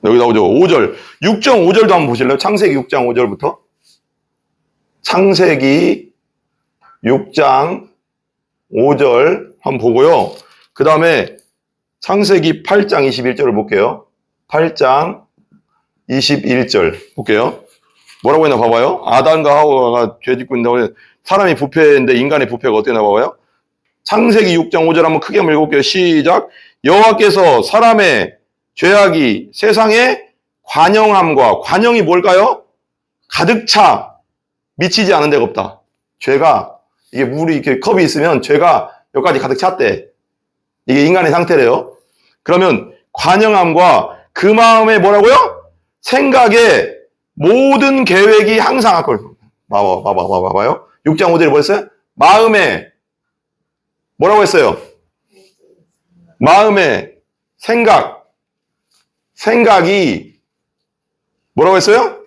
여기 나오죠. 5절. 6.5절도 한번 보실래요? 창세기 6장 5절부터. 창세기 6장 5절 한번 보고요. 그 다음에 창세기 8장 21절을 볼게요. 8장 21절 볼게요. 뭐라고 했나 봐봐요. 아담과 하와가 죄 짓고 있다고 해서 사람이 부패인데 인간의 부패가 어떻게 나와요? 창세기 6장 5절 한번 크게 한번 읽어볼게요. 시작. 여호와께서 사람의 죄악이 세상에 관영함과, 관영이 뭘까요? 가득 차 미치지 않은 데가 없다. 죄가, 이게 물이 이렇게 컵이 있으면 죄가 여기까지 가득 찼대. 이게 인간의 상태래요. 그러면 관영함과 그 마음에 뭐라고요? 생각에 모든 계획이 항상 봐봐요. 6장 5절에 뭐였어요? 마음에 뭐라고 했어요? 마음에 생각이 뭐라고 했어요?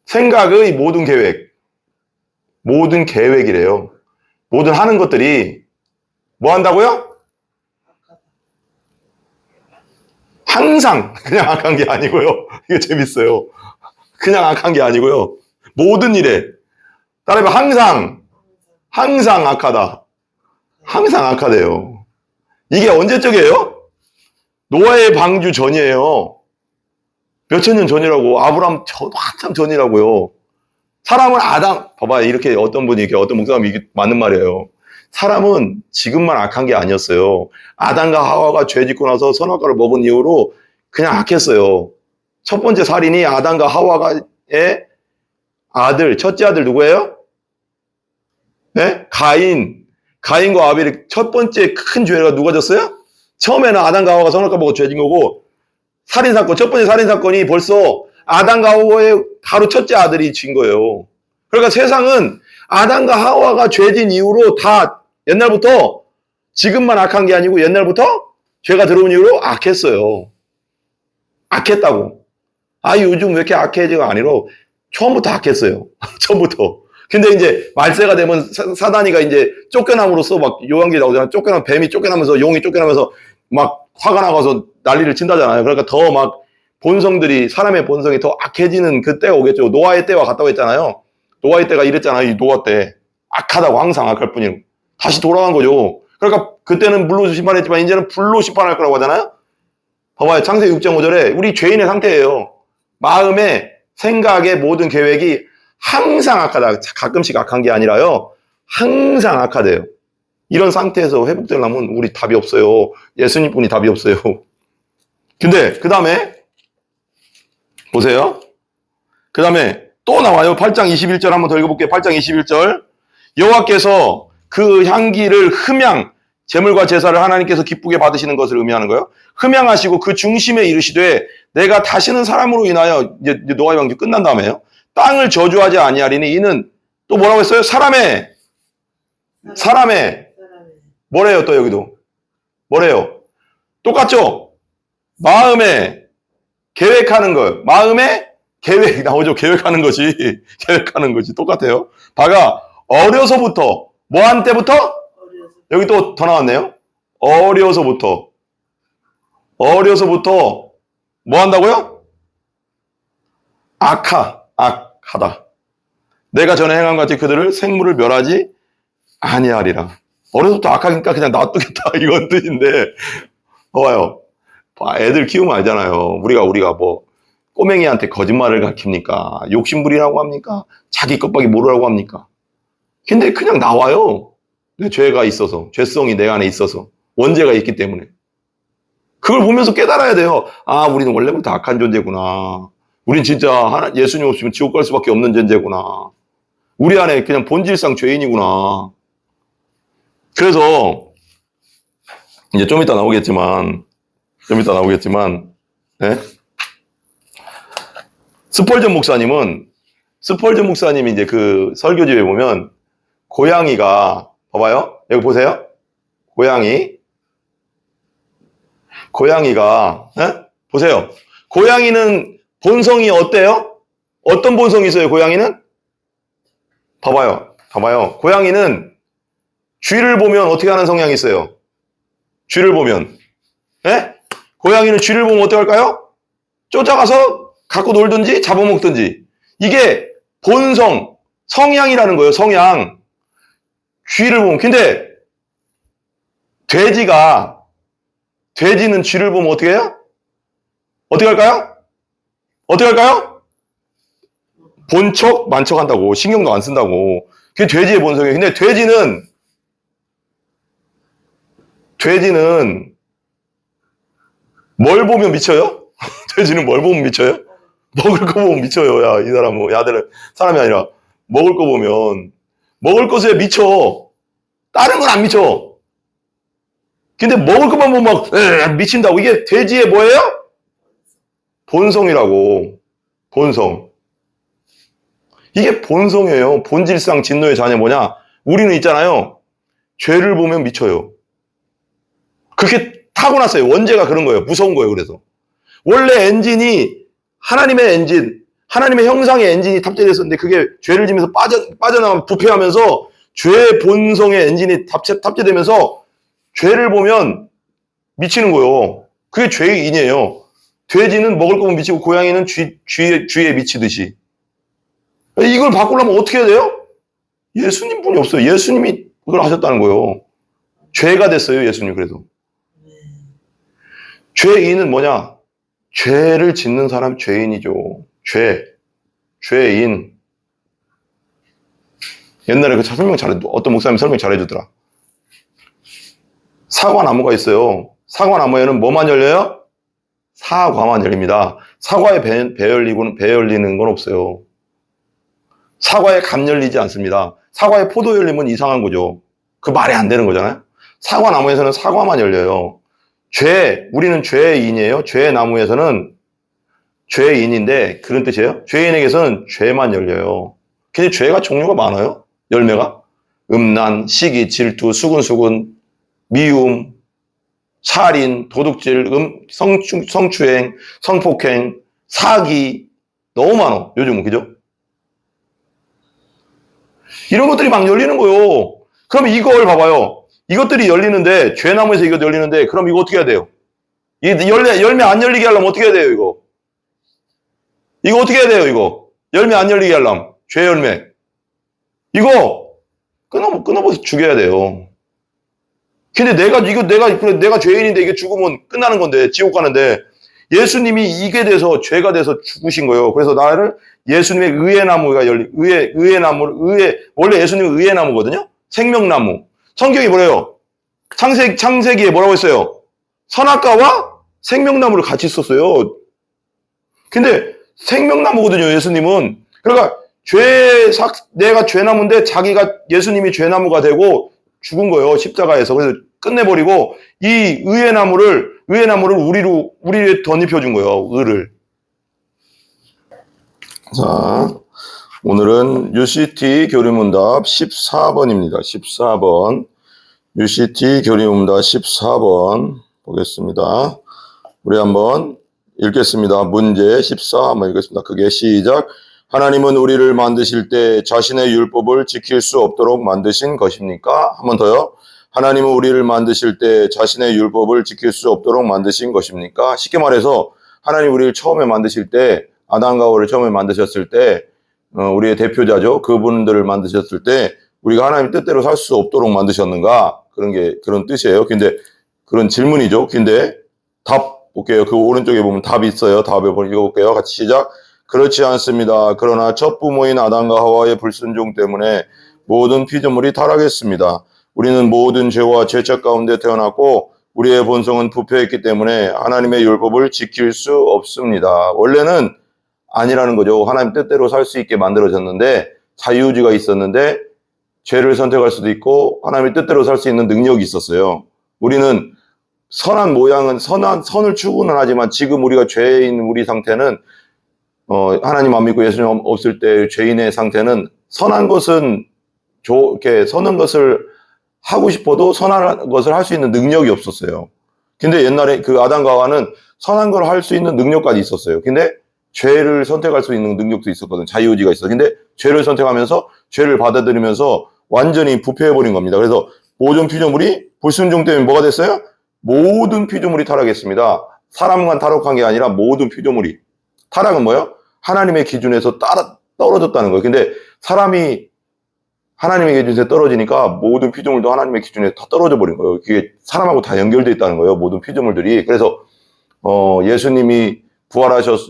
생각의 모든 계획이래요. 모든 하는 것들이 뭐 한다고요? 항상 그냥 악한 게 아니고요. 이게 재밌어요. 그냥 악한 게 아니고요. 모든 일에 따라해봐. 항상 악하다. 항상 악하대요. 이게 언제적이에요? 노아의 방주 전이에요. 몇천 년 전이라고. 아브라함 한참 전이라고요. 사람은 봐봐. 이렇게 어떤 분이, 이렇게 어떤 목사님이 이게 맞는 말이에요. 사람은 지금만 악한 게 아니었어요. 아담과 하와가 죄 짓고 나서 선악과를 먹은 이후로 그냥 악했어요. 첫 번째 살인이 아담과 하와의 첫째 아들 누구예요? 네? 가인과 아벨이 첫 번째 큰 죄가 누가 졌어요? 처음에는 아담과 하와가 선악과 먹고 죄 진 거고, 첫 번째 살인사건이 벌써 아담과 하와의 바로 첫째 아들이 진 거예요. 그러니까 세상은 아담과 하와가 죄진 이후로 다 옛날부터 지금만 악한 게 아니고 옛날부터 죄가 들어온 이후로 악했어요. 악했다고. 요즘 왜 이렇게 악해지가 아니라 처음부터 악했어요. 처음부터. 근데 이제 말세가 되면 사단이가 이제 쫓겨남으로써 막 요한계에 나오잖아요. 뱀이 쫓겨나면서 용이 쫓겨나면서 막 화가 나가서 난리를 친다잖아요. 그러니까 더 막 사람의 본성이 더 악해지는 그때가 오겠죠. 노아의 때와 같다고 했잖아요. 노아의 때가 이랬잖아요. 이 노아 때. 악하다고 항상 악할 뿐이고. 다시 돌아간 거죠. 그러니까 그때는 물로 심판했지만 이제는 불로 심판할 거라고 하잖아요. 봐봐요. 창세기 6장 5절에 우리 죄인의 상태예요. 마음에 생각의 모든 계획이 항상 악하다. 가끔씩 악한 게 아니라요. 항상 악하대요. 이런 상태에서 회복되려면 우리 답이 없어요. 예수님뿐이 답이 없어요. 근데 그 다음에 보세요. 그 다음에 또 나와요. 8장 21절 한번 더 읽어볼게요. 8장 21절. 여호와께서 그 향기를 제물과 제사를 하나님께서 기쁘게 받으시는 것을 의미하는 거예요. 흠양하시고 그 중심에 이르시되 내가 다시는 사람으로 인하여, 이제 노아의 방주 끝난 다음에요. 땅을 저주하지 아니하리니 이는 또 뭐라고 했어요? 사람의 뭐래요? 또 여기도 뭐래요? 똑같죠? 마음에 계획하는 거. 마음에 계획 나오죠? 계획하는 것이 똑같아요. 봐가 어려서부터 뭐한 때부터? 여기 또 더 나왔네요. 어려서부터 뭐 한다고요? 악하다. 내가 전에 행한 같이 그들을 생물을 멸하지 아니하리라. 어려서부터 악하니까 그냥 놔두겠다 이건 뜻인데, 봐봐요. 애들 키우면 알잖아요. 우리가 뭐 꼬맹이한테 거짓말을 가르칩니까? 욕심부리라고 합니까? 자기 것밖에 모르라고 합니까? 근데 그냥 나와요. 내 죄가 있어서, 죄성이 내 안에 있어서, 원죄가 있기 때문에. 그걸 보면서 깨달아야 돼요. 우리는 원래부터 악한 존재구나. 우린 진짜 예수님 없으면 지옥 갈 수밖에 없는 존재구나. 우리 안에 그냥 본질상 죄인이구나. 그래서 이제 좀 이따 나오겠지만, 네? 스펄전 목사님이 이제 그 설교집에 보면 고양이가, 봐봐요. 여기 보세요. 고양이가, 네? 보세요. 고양이는 본성이 어때요? 어떤 본성이 있어요, 고양이는? 봐봐요. 고양이는 쥐를 보면 어떻게 하는 성향이 있어요? 쥐를 보면. 예? 고양이는 쥐를 보면 어떻게 할까요? 쫓아가서 갖고 놀든지 잡아먹든지. 이게 본성, 성향이라는 거예요. 성향. 쥐를 보면. 근데 돼지는 쥐를 보면 어떻게 해요? 어떻게 할까요? 어떻게 할까요? 본척 만척 한다고. 신경도 안 쓴다고. 그게 돼지의 본성이에요. 근데 돼지는 뭘 보면 미쳐요? 돼지는 뭘 보면 미쳐요? 먹을 거 보면 미쳐요. 야, 이 사람은, 야들은 사람이 아니라 먹을 거 보면 먹을 것에 미쳐. 다른 건 안 미쳐. 근데 먹을 것만 보면 막 미친다고. 이게 돼지의 뭐예요? 본성이라고. 본성. 이게 본성이에요. 본질상 진노의 자녀 뭐냐? 우리는 있잖아요. 죄를 보면 미쳐요. 그렇게 타고났어요. 원죄가 그런 거예요. 무서운 거예요. 그래서 원래 엔진이 하나님의 엔진, 하나님의 형상의 엔진이 탑재됐었는데 그게 죄를 지면서 빠져나가면 부패하면서 죄 본성의 엔진이 탑재되면서 죄를 보면 미치는 거예요. 그게 죄의 인이에요. 돼지는 먹을 거 보면 미치고 고양이는 쥐에 미치듯이. 이걸 바꾸려면 어떻게 해야 돼요? 예수님 분이 없어요. 예수님이 그걸 하셨다는 거예요. 죄가 됐어요. 예수님 그래도. 죄인은 뭐냐? 죄를 짓는 사람 죄인이죠. 죄인. 옛날에 그 어떤 목사님이 설명 잘해주더라. 사과나무가 있어요. 사과나무에는 뭐만 열려요? 사과만 열립니다. 사과에 배 열리는 건 없어요. 사과에 감 열리지 않습니다. 사과에 포도 열리면 이상한 거죠. 그 말이 안 되는 거잖아요. 사과나무에서는 사과만 열려요. 우리는 죄인이에요. 죄나무에서는 죄인인데 그런 뜻이에요. 죄인에게서는 죄만 열려요. 근데 죄가 종류가 많아요. 열매가. 음란, 시기, 질투, 수근수근, 미움, 살인, 도둑질, 성추행, 성폭행, 사기 너무 많아. 요즘은 그죠? 이런 것들이 막 열리는 거예요. 그럼 이걸 봐봐요. 이것들이 열리는데 죄나무에서 이거 열리는데 그럼 이거 어떻게 해야 돼요? 이 열매 안 열리게 하려면 어떻게 해야 돼요? 이거 어떻게 해야 돼요? 이거 열매 안 열리게 하려면 죄 열매 이거 끊어버려 죽여야 돼요. 근데 내가 죄인인데 이게 죽으면 끝나는 건데 지옥 가는데 예수님이 이게 돼서 죄가 돼서 죽으신 거예요. 그래서 나를 예수님의 의의 나무가 원래 예수님은 의의 나무거든요. 생명나무. 성경이 뭐래요? 창세기에 뭐라고 했어요? 선악과와 생명나무를 같이 썼어요. 근데 생명나무거든요, 예수님은. 그러니까 내가 죄나무인데 예수님이 죄나무가 되고 죽은 거예요, 십자가에서. 그래서 끝내버리고 이 의의 나무를 우리에 덧입혀준 거예요, 의를. 자, 오늘은 UCT 교리문답 14번입니다. 14번. UCT 교리문답 14번 보겠습니다. 우리 한번 읽겠습니다. 문제 14 한번 읽겠습니다. 크게 시작. 하나님은 우리를 만드실 때 자신의 율법을 지킬 수 없도록 만드신 것입니까? 한 번 더요. 하나님은 우리를 만드실 때 자신의 율법을 지킬 수 없도록 만드신 것입니까? 쉽게 말해서 하나님 우리를 처음에 만드실 때 아담과 하와를 처음에 만드셨을 때 우리의 대표자죠. 그분들을 만드셨을 때 우리가 하나님 뜻대로 살 수 없도록 만드셨는가? 그런 뜻이에요. 근데 그런 질문이죠. 근데 답 볼게요. 그 오른쪽에 보면 답이 있어요. 답을 읽어볼게요. 같이 시작. 그렇지 않습니다. 그러나 첫 부모인 아담과 하와의 불순종 때문에 모든 피조물이 타락했습니다. 우리는 모든 죄와 죄책 가운데 태어났고 우리의 본성은 부패했기 때문에 하나님의 율법을 지킬 수 없습니다. 원래는 아니라는 거죠. 하나님 뜻대로 살 수 있게 만들어졌는데 자유의지가 있었는데 죄를 선택할 수도 있고 하나님의 뜻대로 살 수 있는 능력이 있었어요. 우리는 선을 추구는 하지만 지금 우리가 죄인 우리 상태는 하나님 안 믿고 예수님 없을 때 죄인의 상태는 선한 것을 하고 싶어도 선한 것을 할 수 있는 능력이 없었어요. 근데 옛날에 그 아담과 하와는 선한 걸 할 수 있는 능력까지 있었어요. 근데 죄를 선택할 수 있는 능력도 있었거든. 자유의지가 있어. 근데 죄를 선택하면서 죄를 받아들이면서 완전히 부패해버린 겁니다. 그래서 모든 피조물이 불순종 때문에 뭐가 됐어요? 모든 피조물이 타락했습니다. 사람만 타락한 게 아니라 모든 피조물이. 타락은 뭐예요? 하나님의 기준에서 떨어졌다는 거예요. 근데 사람이 하나님의 기준에서 떨어지니까 모든 피조물도 하나님의 기준에서 다 떨어져 버린 거예요. 그게 사람하고 다 연결되어 있다는 거예요. 모든 피조물들이. 그래서 예수님이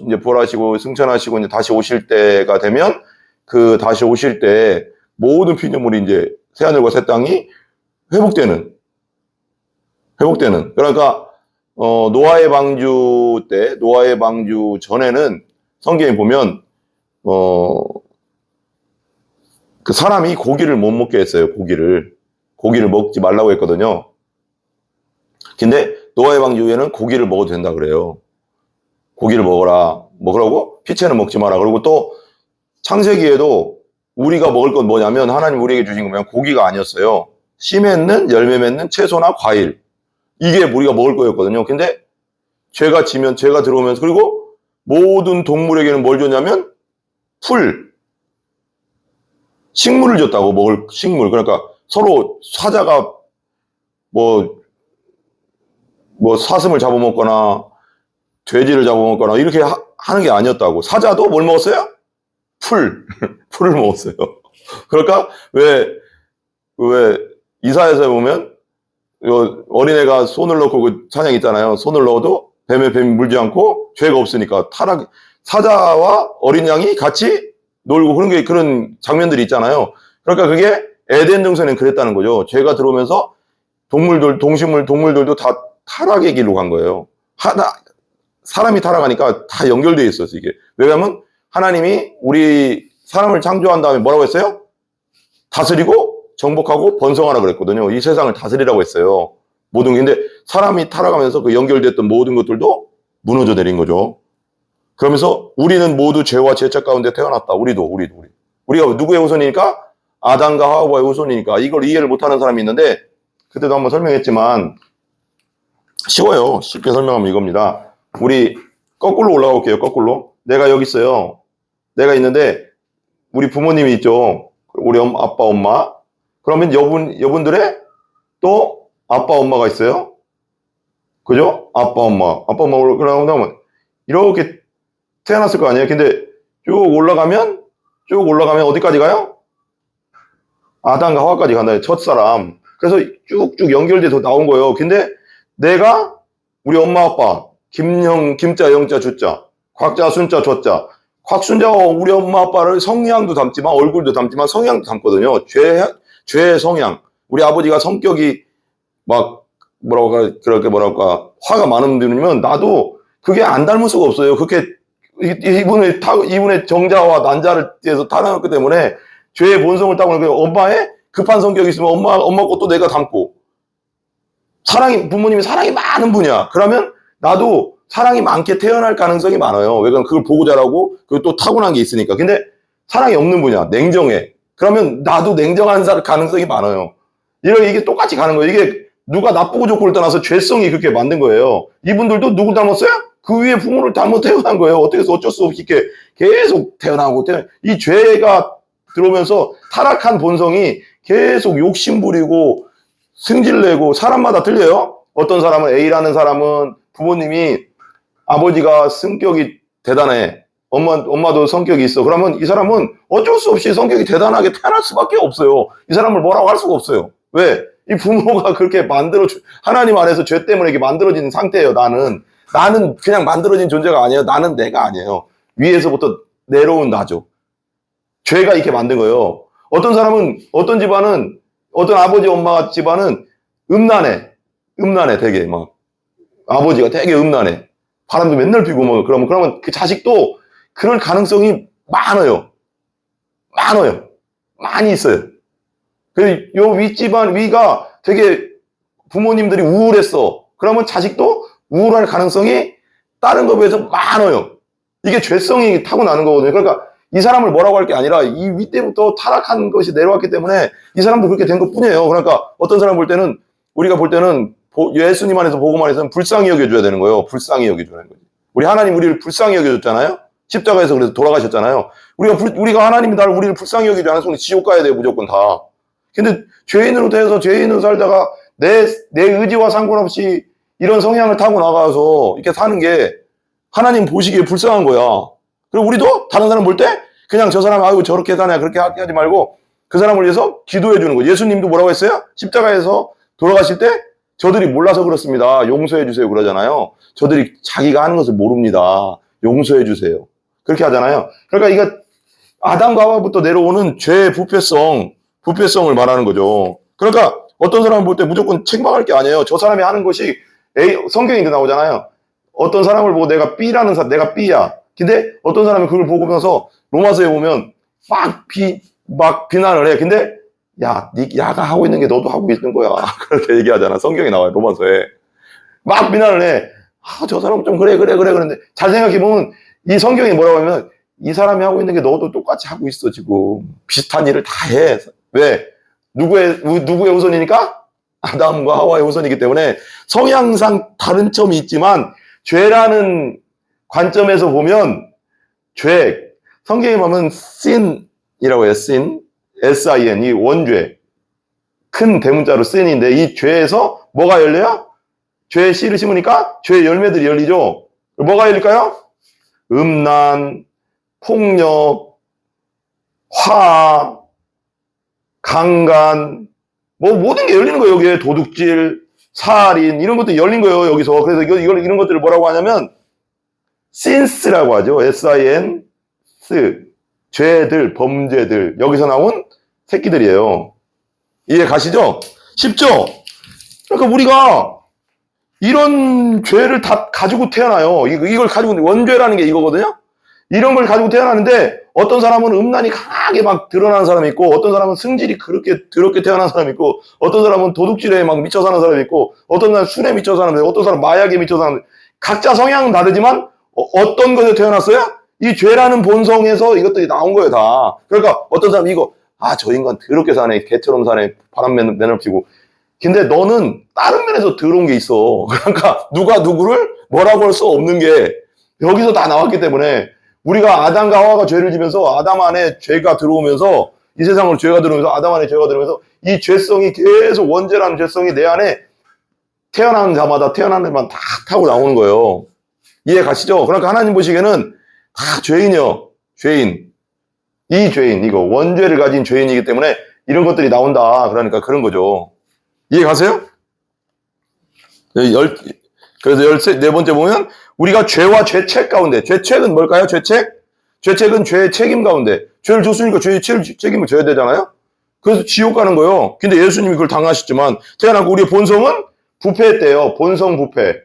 이제 부활하시고 승천하시고 이제 다시 오실 때가 되면 그 다시 오실 때 모든 피조물이 이제 새하늘과 새 땅이 회복되는. 그러니까 노아의 방주 전에는 성경에 보면 그 사람이 고기를 못 먹게 했어요. 고기를 먹지 말라고 했거든요. 근데 노아의 방주 후에는 고기를 먹어도 된다 그래요. 고기를 먹으라고 피채는 먹지 마라. 그리고 또 창세기에도 우리가 먹을 건 뭐냐면 하나님 우리에게 주신 거면 고기가 아니었어요. 씨 맺는 열매 맺는 채소나 과일, 이게 우리가 먹을 거였거든요. 근데 죄가 들어오면서, 그리고 모든 동물에게는 뭘 줬냐면 식물을 줬다고. 먹을 식물. 그러니까 서로 사자가 뭐 사슴을 잡아먹거나 돼지를 잡아먹거나 이렇게 하는 게 아니었다고. 사자도 뭘 먹었어요? 풀을 먹었어요. 그러니까 왜 이사야서에 보면 어린애가 손을 넣고 그 찬양 있잖아요. 손을 넣어도 뱀이 물지 않고 죄가 없으니까 사자와 어린 양이 같이 놀고 그런 장면들이 있잖아요. 그러니까 그게 에덴 동산엔 그랬다는 거죠. 죄가 들어오면서 동물들도 다 타락의 길로 간 거예요. 사람이 타락하니까 다 연결되어 있었어요, 이게. 왜냐하면 하나님이 우리 사람을 창조한 다음에 뭐라고 했어요? 다스리고 정복하고 번성하라 그랬거든요. 이 세상을 다스리라고 했어요. 모든 게. 근데 사람이 타락하면서 그 연결됐던 모든 것들도 무너져 내린 거죠. 그러면서 우리는 모두 죄와 죄책 가운데 태어났다. 우리도. 우리가 누구의 후손이니까? 아담과 하와의 후손이니까. 이걸 이해를 못하는 사람이 있는데, 그때도 한번 설명했지만 쉬워요. 쉽게 설명하면 이겁니다. 우리 거꾸로 올라가 볼게요. 거꾸로. 내가 여기 있어요. 내가 있는데 우리 부모님이 있죠. 우리 아빠, 엄마. 그러면 여분들의 또 아빠, 엄마가 있어요. 그죠? 아빠, 엄마. 그러면 이렇게 태어났을 거 아니에요. 근데 쭉 올라가면 어디까지 가요? 아담과 하와까지 간다. 첫사람. 그래서 쭉쭉 연결돼서 나온 거예요. 근데 내가 우리 엄마, 아빠, 김자, 영자, 주자, 곽자, 순자, 조자. 곽순자가 우리 엄마, 아빠를 성향도 닮지만 얼굴도 닮지만 성향도 닮거든요. 죄의 성향. 우리 아버지가 성격이 막 뭐랄까 화가 많은 분이면 나도 그게 안 닮을 수가 없어요. 그렇게 이분의 정자와 난자를 띠해서 타락했기 때문에 죄의 본성을 따고 엄마의 급한 성격이 있으면 엄마 것도 내가 닮고, 부모님이 사랑이 많은 분이야. 그러면 나도 사랑이 많게 태어날 가능성이 많아요. 왜냐면 그걸 보고 자라고 그리고 또 타고난 게 있으니까. 근데 사랑이 없는 분이야. 냉정해. 그러면 나도 냉정한 가능성이 많아요. 이게 똑같이 가는 거예요. 이게 누가 나쁘고 좋고를 떠나서 죄성이 그렇게 만든 거예요. 이분들도 누굴 닮았어요? 그 위에 부모를 닮아 태어난 거예요. 어쩔 수 없이 이렇게 계속 태어나고. 이 죄가 들어오면서 타락한 본성이 계속 욕심부리고 승질내고. 사람마다 틀려요. 어떤 사람은 A라는 사람은 부모님이 아버지가 성격이 대단해. 엄마도 성격이 있어. 그러면 이 사람은 어쩔 수 없이 성격이 대단하게 태어날 수밖에 없어요. 이 사람을 뭐라고 할 수가 없어요. 왜? 이 부모가 그렇게 하나님 안에서 죄 때문에 이렇게 만들어진 상태예요. 나는 그냥 만들어진 존재가 아니에요. 나는 내가 아니에요. 위에서부터 내려온 나죠. 죄가 이렇게 만든 거예요. 어떤 집안은, 어떤 아버지, 엄마 집안은 음란해, 되게 막. 아버지가 되게 음란해. 바람도 맨날 피고 뭐. 그러면 그 자식도 그럴 가능성이 많아요. 많이 있어요. 요 위가 되게 부모님들이 우울했어. 그러면 자식도 우울할 가능성이 다른 것에 비해서 많아요. 이게 죄성이 타고나는 거거든요. 그러니까 이 사람을 뭐라고 할 게 아니라 이 윗때부터 타락한 것이 내려왔기 때문에 이 사람도 그렇게 된 것 뿐이에요. 그러니까 어떤 사람 우리가 볼 때는 예수님 안에서 보고만 해서는 불쌍히 여겨줘야 되는 거예요. 불쌍히 여겨줘야 되는 거지. 하나님 우리를 불쌍히 여겨줬잖아요. 십자가에서 그래서 돌아가셨잖아요. 우리가 하나님이 우리를 불쌍히 여기지 않았으면 지옥 가야 돼요. 무조건 다. 근데 죄인으로 살다가 내 의지와 상관없이 이런 성향을 타고 나가서 이렇게 사는 게 하나님 보시기에 불쌍한 거야. 그리고 우리도 다른 사람 볼 때 그냥 저 사람 아이고 저렇게 사냐 그렇게 하지 말고 그 사람을 위해서 기도해 주는 거예요. 예수님도 뭐라고 했어요? 십자가에서 돌아가실 때 저들이 몰라서 그렇습니다. 용서해 주세요 그러잖아요. 저들이 자기가 하는 것을 모릅니다. 용서해 주세요. 그렇게 하잖아요. 그러니까 이거 아담과 하와부터 내려오는 죄의 부패성을 말하는 거죠. 그러니까 어떤 사람을 볼 때 무조건 책망할 게 아니에요. 저 사람이 하는 것이 성경에도 나오잖아요. 어떤 사람을 보고 내가 B라는 사람, 내가 B야. 근데 어떤 사람이 그걸 보면서 로마서에 보면 막 비난을 해. 근데 야가 하고 있는 게 너도 하고 있는 거야. 그렇게 얘기하잖아. 성경에 나와요. 로마서에. 막 비난을 해. 저 사람 좀 그래. 그런데 잘 생각해보면 이 성경이 뭐라고 하면 이 사람이 하고 있는 게 너도 똑같이 하고 있어, 지금. 비슷한 일을 다 해. 왜? 누구의 우선이니까? 아담과 하와의 우선이기 때문에 성향상 다른 점이 있지만 죄라는 관점에서 보면 성경에 보면 sin이라고 해요. sin, S-I-N, 이 원죄. 큰 대문자로 sin인데 이 죄에서 뭐가 열려요? 죄의 씨를 심으니까 죄의 열매들이 열리죠. 뭐가 열릴까요? 음란, 폭력, 화, 강간, 모든 게 열리는 거예요. 여기에 도둑질, 살인 이런 것들이 열린 거예요. 여기서. 그래서 이런 것들을 뭐라고 하냐면 sins라고 하죠. S-I-N, 죄들, 범죄들 여기서 나온 새끼들이에요. 이해 가시죠? 쉽죠? 그러니까 우리가 이런 죄를 다 가지고 태어나요. 이걸 가지고 원죄라는 게 이거거든요. 이런 걸 가지고 태어나는데 어떤 사람은 음란이 강하게 막 드러나는 사람이 있고 어떤 사람은 승질이 그렇게 더럽게 태어난 사람이 있고 어떤 사람은 도둑질에 막 미쳐 사는 사람이 있고 어떤 사람은 술에 미쳐 사는 사람이 있고 어떤 사람은 마약에 미쳐 사는 사람이 있고 각자 성향은 다르지만 어떤 것에 태어났어요? 이 죄라는 본성에서 이것들이 나온 거예요 다. 그러니까 어떤 사람이 저 인간 더럽게 사네 개처럼 사네 바람 맨날 피고 근데 너는 다른 면에서 더러운 게 있어. 그러니까 누가 누구를 뭐라고 할 수 없는 게 여기서 다 나왔기 때문에 우리가 아담과 하와가 죄를 지면서 아담 안에 죄가 들어오면서 이 세상으로 죄가 들어오면서 아담 안에 죄가 들어오면서 이 죄성이 계속 원죄라는 죄성이 내 안에 태어나는 자마다 다 타고 나오는 거예요. 이해 가시죠? 그러니까 하나님 보시기에는 다 죄인이요. 죄인. 이 죄인, 이거 원죄를 가진 죄인이기 때문에 이런 것들이 나온다. 그러니까 그런 거죠. 이해 가세요? 그래서 네 번째 보면 우리가 죄와 죄책 가운데 죄책은 뭘까요? 죄책은 죄의 책임 가운데 죄를 줬으니까 죄의 책임을 져야 되잖아요. 그래서 지옥 가는 거예요. 근데 예수님이 그걸 당하셨지만 태어나고 우리의 본성은 부패했대요. 본성 부패.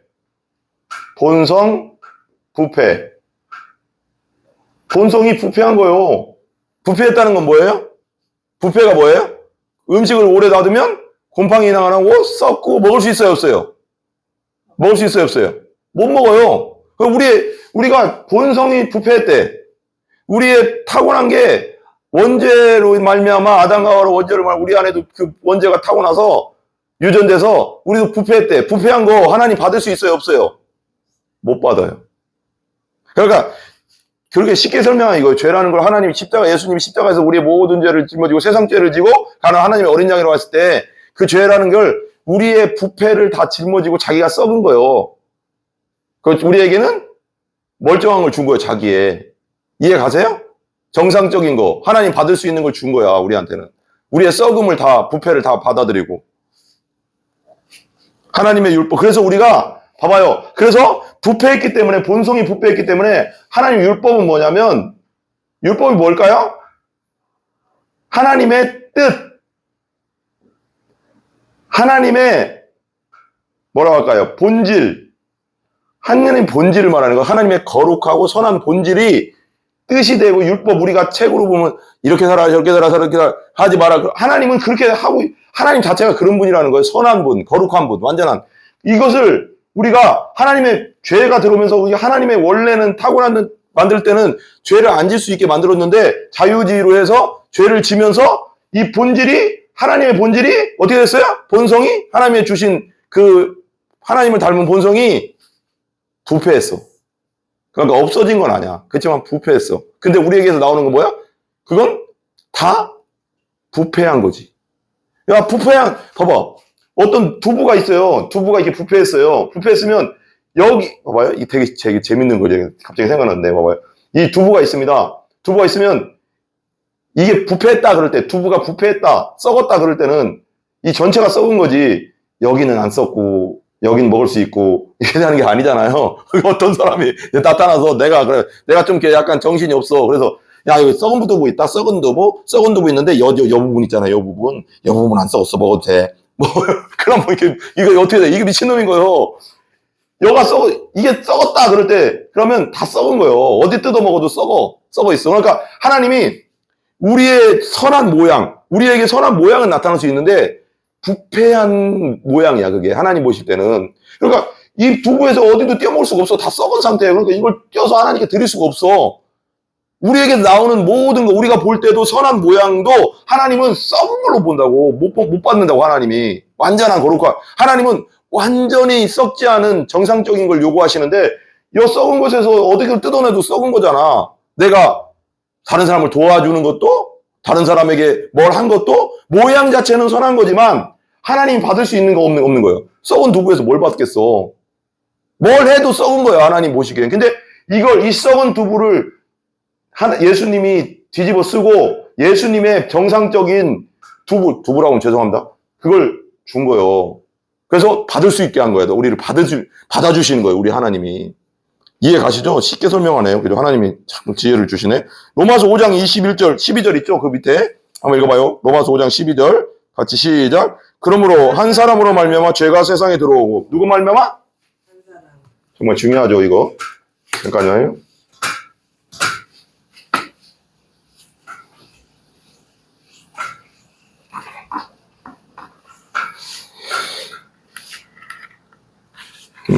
본성이 부패한 거예요. 부패했다는 건 뭐예요? 부패가 뭐예요? 음식을 오래 놔두면 곰팡이 나고 썩고 먹을 수 있어요, 없어요? 먹을 수 있어요, 없어요? 못 먹어요. 우리가 본성이 부패했대. 우리의 타고난 게 원죄로 말미암아 아담과 하와로 원죄로 우리 안에도 그 원죄가 타고나서 유전돼서 우리도 부패했대. 부패한 거 하나님 받을 수 있어요, 없어요? 못 받아요. 그러니까 그렇게 쉽게 설명한 이거예요. 죄라는 걸 예수님이 십자가에서 우리의 모든 죄를 짊어지고 세상 죄를 지고 가는 하나님의 어린 양이라고 했을 때 그 죄라는 걸 우리의 부패를 다 짊어지고 자기가 썩은 거예요. 우리에게는 멀쩡한 걸 준 거예요, 자기의. 이해 가세요? 정상적인 거. 하나님 받을 수 있는 걸 준 거야, 우리한테는. 우리의 썩음을 부패를 다 받아들이고. 하나님의 율법. 그래서 우리가, 봐봐요. 그래서 부패했기 때문에, 본성이 부패했기 때문에 하나님 율법은 뭐냐면, 율법이 뭘까요? 하나님의 뜻. 하나님의 뭐라고 할까요? 본질. 하나님의 본질을 말하는 거. 하나님의 거룩하고 선한 본질이 뜻이 되고 율법 우리가 책으로 보면 이렇게 살아 저렇게 살아 저렇게 살아 하지 마라. 하나님은 그렇게 하고 하나님 자체가 그런 분이라는 거예요. 선한 분, 거룩한 분, 완전한. 이것을 우리가 하나님의 죄가 들어오면서 우리 하나님의 원래는 타고난 만들 때는 죄를 안 질 수 있게 만들었는데 자유지로 해서 죄를 지면서 이 본질이 하나님의 본질이 어떻게 됐어요? 본성이 하나님의 주신 그 하나님을 닮은 본성이 부패했어. 그러니까 없어진 건 아니야. 그렇지만 부패했어. 근데 우리에게서 나오는 건 뭐야? 그건 다 부패한 거지. 야, 봐봐. 어떤 두부가 있어요. 두부가 이렇게 부패했어요. 부패했으면 여기 봐봐요. 이게 되게 재밌는 거죠. 갑자기 생각났는데 봐봐요. 이 두부가 있습니다. 두부가 있으면 이게 부패했다 그럴 때, 두부가 부패했다, 썩었다 그럴 때는 이 전체가 썩은 거지 여기는 안 썩고 여기는 먹을 수 있고 이렇게 되는 게 아니잖아요. 어떤 사람이 나타나서 내가 좀 이렇게 약간 정신이 없어. 그래서 야, 여기 썩은 두부 있다. 썩은 두부 있는데 여 부분 있잖아요. 여 부분 안 썩었어. 먹어도 돼. 뭐 그럼 뭐 이거 어떻게 돼? 이게 미친놈인 거예요. 이게 썩었다 그럴 때 그러면 다 썩은 거예요. 어디 뜯어 먹어도 썩어 있어. 그러니까 하나님이 우리의 선한 모양, 우리에게 선한 모양은 나타날 수 있는데 부패한 모양이야, 그게. 하나님 보실 때는. 그러니까 이 두부에서 어디도 떼어먹을 수가 없어. 다 썩은 상태예요. 그러니까 이걸 떼어서 하나님께 드릴 수가 없어. 우리에게 나오는 모든 거, 우리가 볼 때도 선한 모양도 하나님은 썩은 걸로 본다고. 못 받는다고, 하나님이. 완전한 거룩한. 하나님은 완전히 썩지 않은 정상적인 걸 요구하시는데 이 썩은 것에서 어디를 뜯어내도 썩은 거잖아. 내가 다른 사람을 도와주는 것도, 다른 사람에게 뭘 한 것도 모양 자체는 선한 거지만 하나님이 받을 수 있는 거 없는 거예요. 썩은 두부에서 뭘 받겠어. 뭘 해도 썩은 거예요, 하나님 보시기엔. 근데 이 썩은 두부를 예수님이 뒤집어 쓰고 예수님의 정상적인 두부라고 하면 죄송합니다. 그걸 준 거예요. 그래서 받을 수 있게 한 거예요. 우리를 받아주시는 거예요, 우리 하나님이. 이해 가시죠? 쉽게 설명하네요. 그리고 하나님이 참 지혜를 주시네. 로마서 5장 21절, 12절 있죠? 그 밑에. 한번 읽어봐요. 로마서 5장 12절. 같이 시작. 그러므로 한 사람으로 말미암아 죄가 세상에 들어오고, 누구 말미암아? 한 사람. 정말 중요하죠, 이거. 잠깐만요.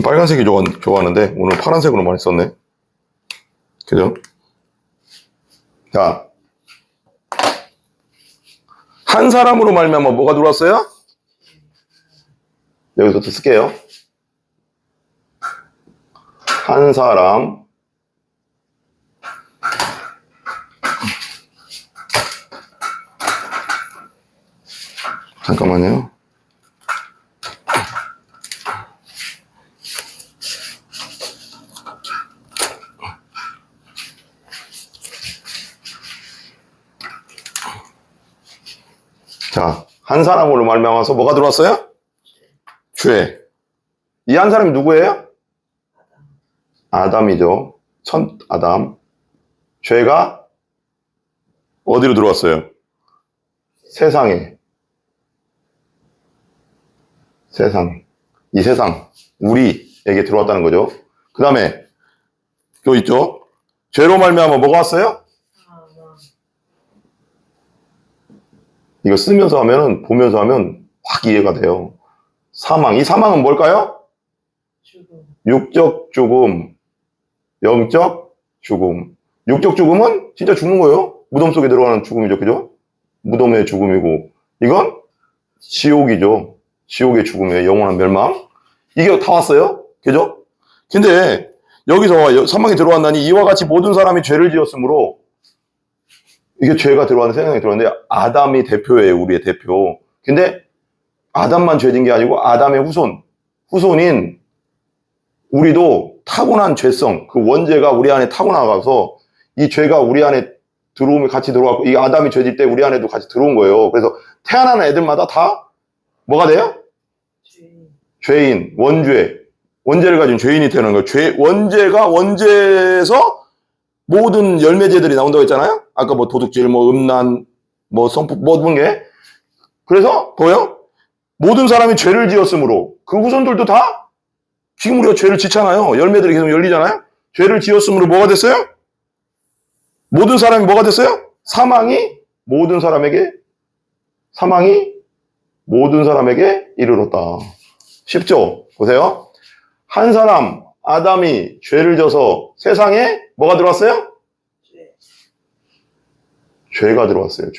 빨간색이 좋아하는데 오늘 파란색으로 많이 썼네. 그죠? 자, 한 사람으로 말미암아 뭐가 들어왔어요? 여기서 또 쓸게요. 한 사람 잠깐만요. 자, 한 사람으로 말미암아서 뭐가 들어왔어요? 죄. 이 한 사람이 누구예요? 아담이죠. 첫 아담. 죄가 어디로 들어왔어요? 세상에. 이 세상, 우리에게 들어왔다는 거죠. 그 다음에 또 있죠. 죄로 말미암아 뭐가 왔어요? 이거 쓰면서 하면은, 보면서 하면 확 이해가 돼요. 사망. 이 사망은 뭘까요? 죽음. 육적 죽음, 영적 죽음. 육적 죽음은 진짜 죽는 거예요. 무덤 속에 들어가는 죽음이죠. 그죠? 무덤의 죽음이고. 이건 지옥이죠. 지옥의 죽음이에요. 영원한 멸망. 이게 다 왔어요. 그죠? 근데 여기서 사망이 들어왔나니 이와 같이 모든 사람이 죄를 지었으므로 이게 죄가 들어왔는 세상에 들어왔는데 아담이 대표예요. 우리의 대표. 근데 아담만 죄진 게 아니고 아담의 후손인 우리도 타고난 죄성, 그 원죄가 우리 안에 타고나가서 이 죄가 우리 안에 들어오면 같이 들어왔고 이 아담이 죄질 때 우리 안에도 같이 들어온 거예요. 그래서 태어나는 애들마다 다 뭐가 돼요? 죄인, 원죄를 가진 죄인이 태어나는 거예요. 원죄에서 모든 열매제들이 나온다고 했잖아요. 아까 뭐 도둑질, 뭐 음란, 뭐 성폭, 모든 게. 그래서 뭐요? 모든 사람이 죄를 지었으므로 그 후손들도 다 지금 우리가 죄를 짓잖아요. 열매들이 계속 열리잖아요. 죄를 지었으므로 뭐가 됐어요? 모든 사람이 뭐가 됐어요? 사망이 모든 사람에게 이르렀다. 쉽죠? 보세요. 한 사람 아담이 죄를 져서 세상에 뭐가 들어왔어요? 죄가 들어왔어요.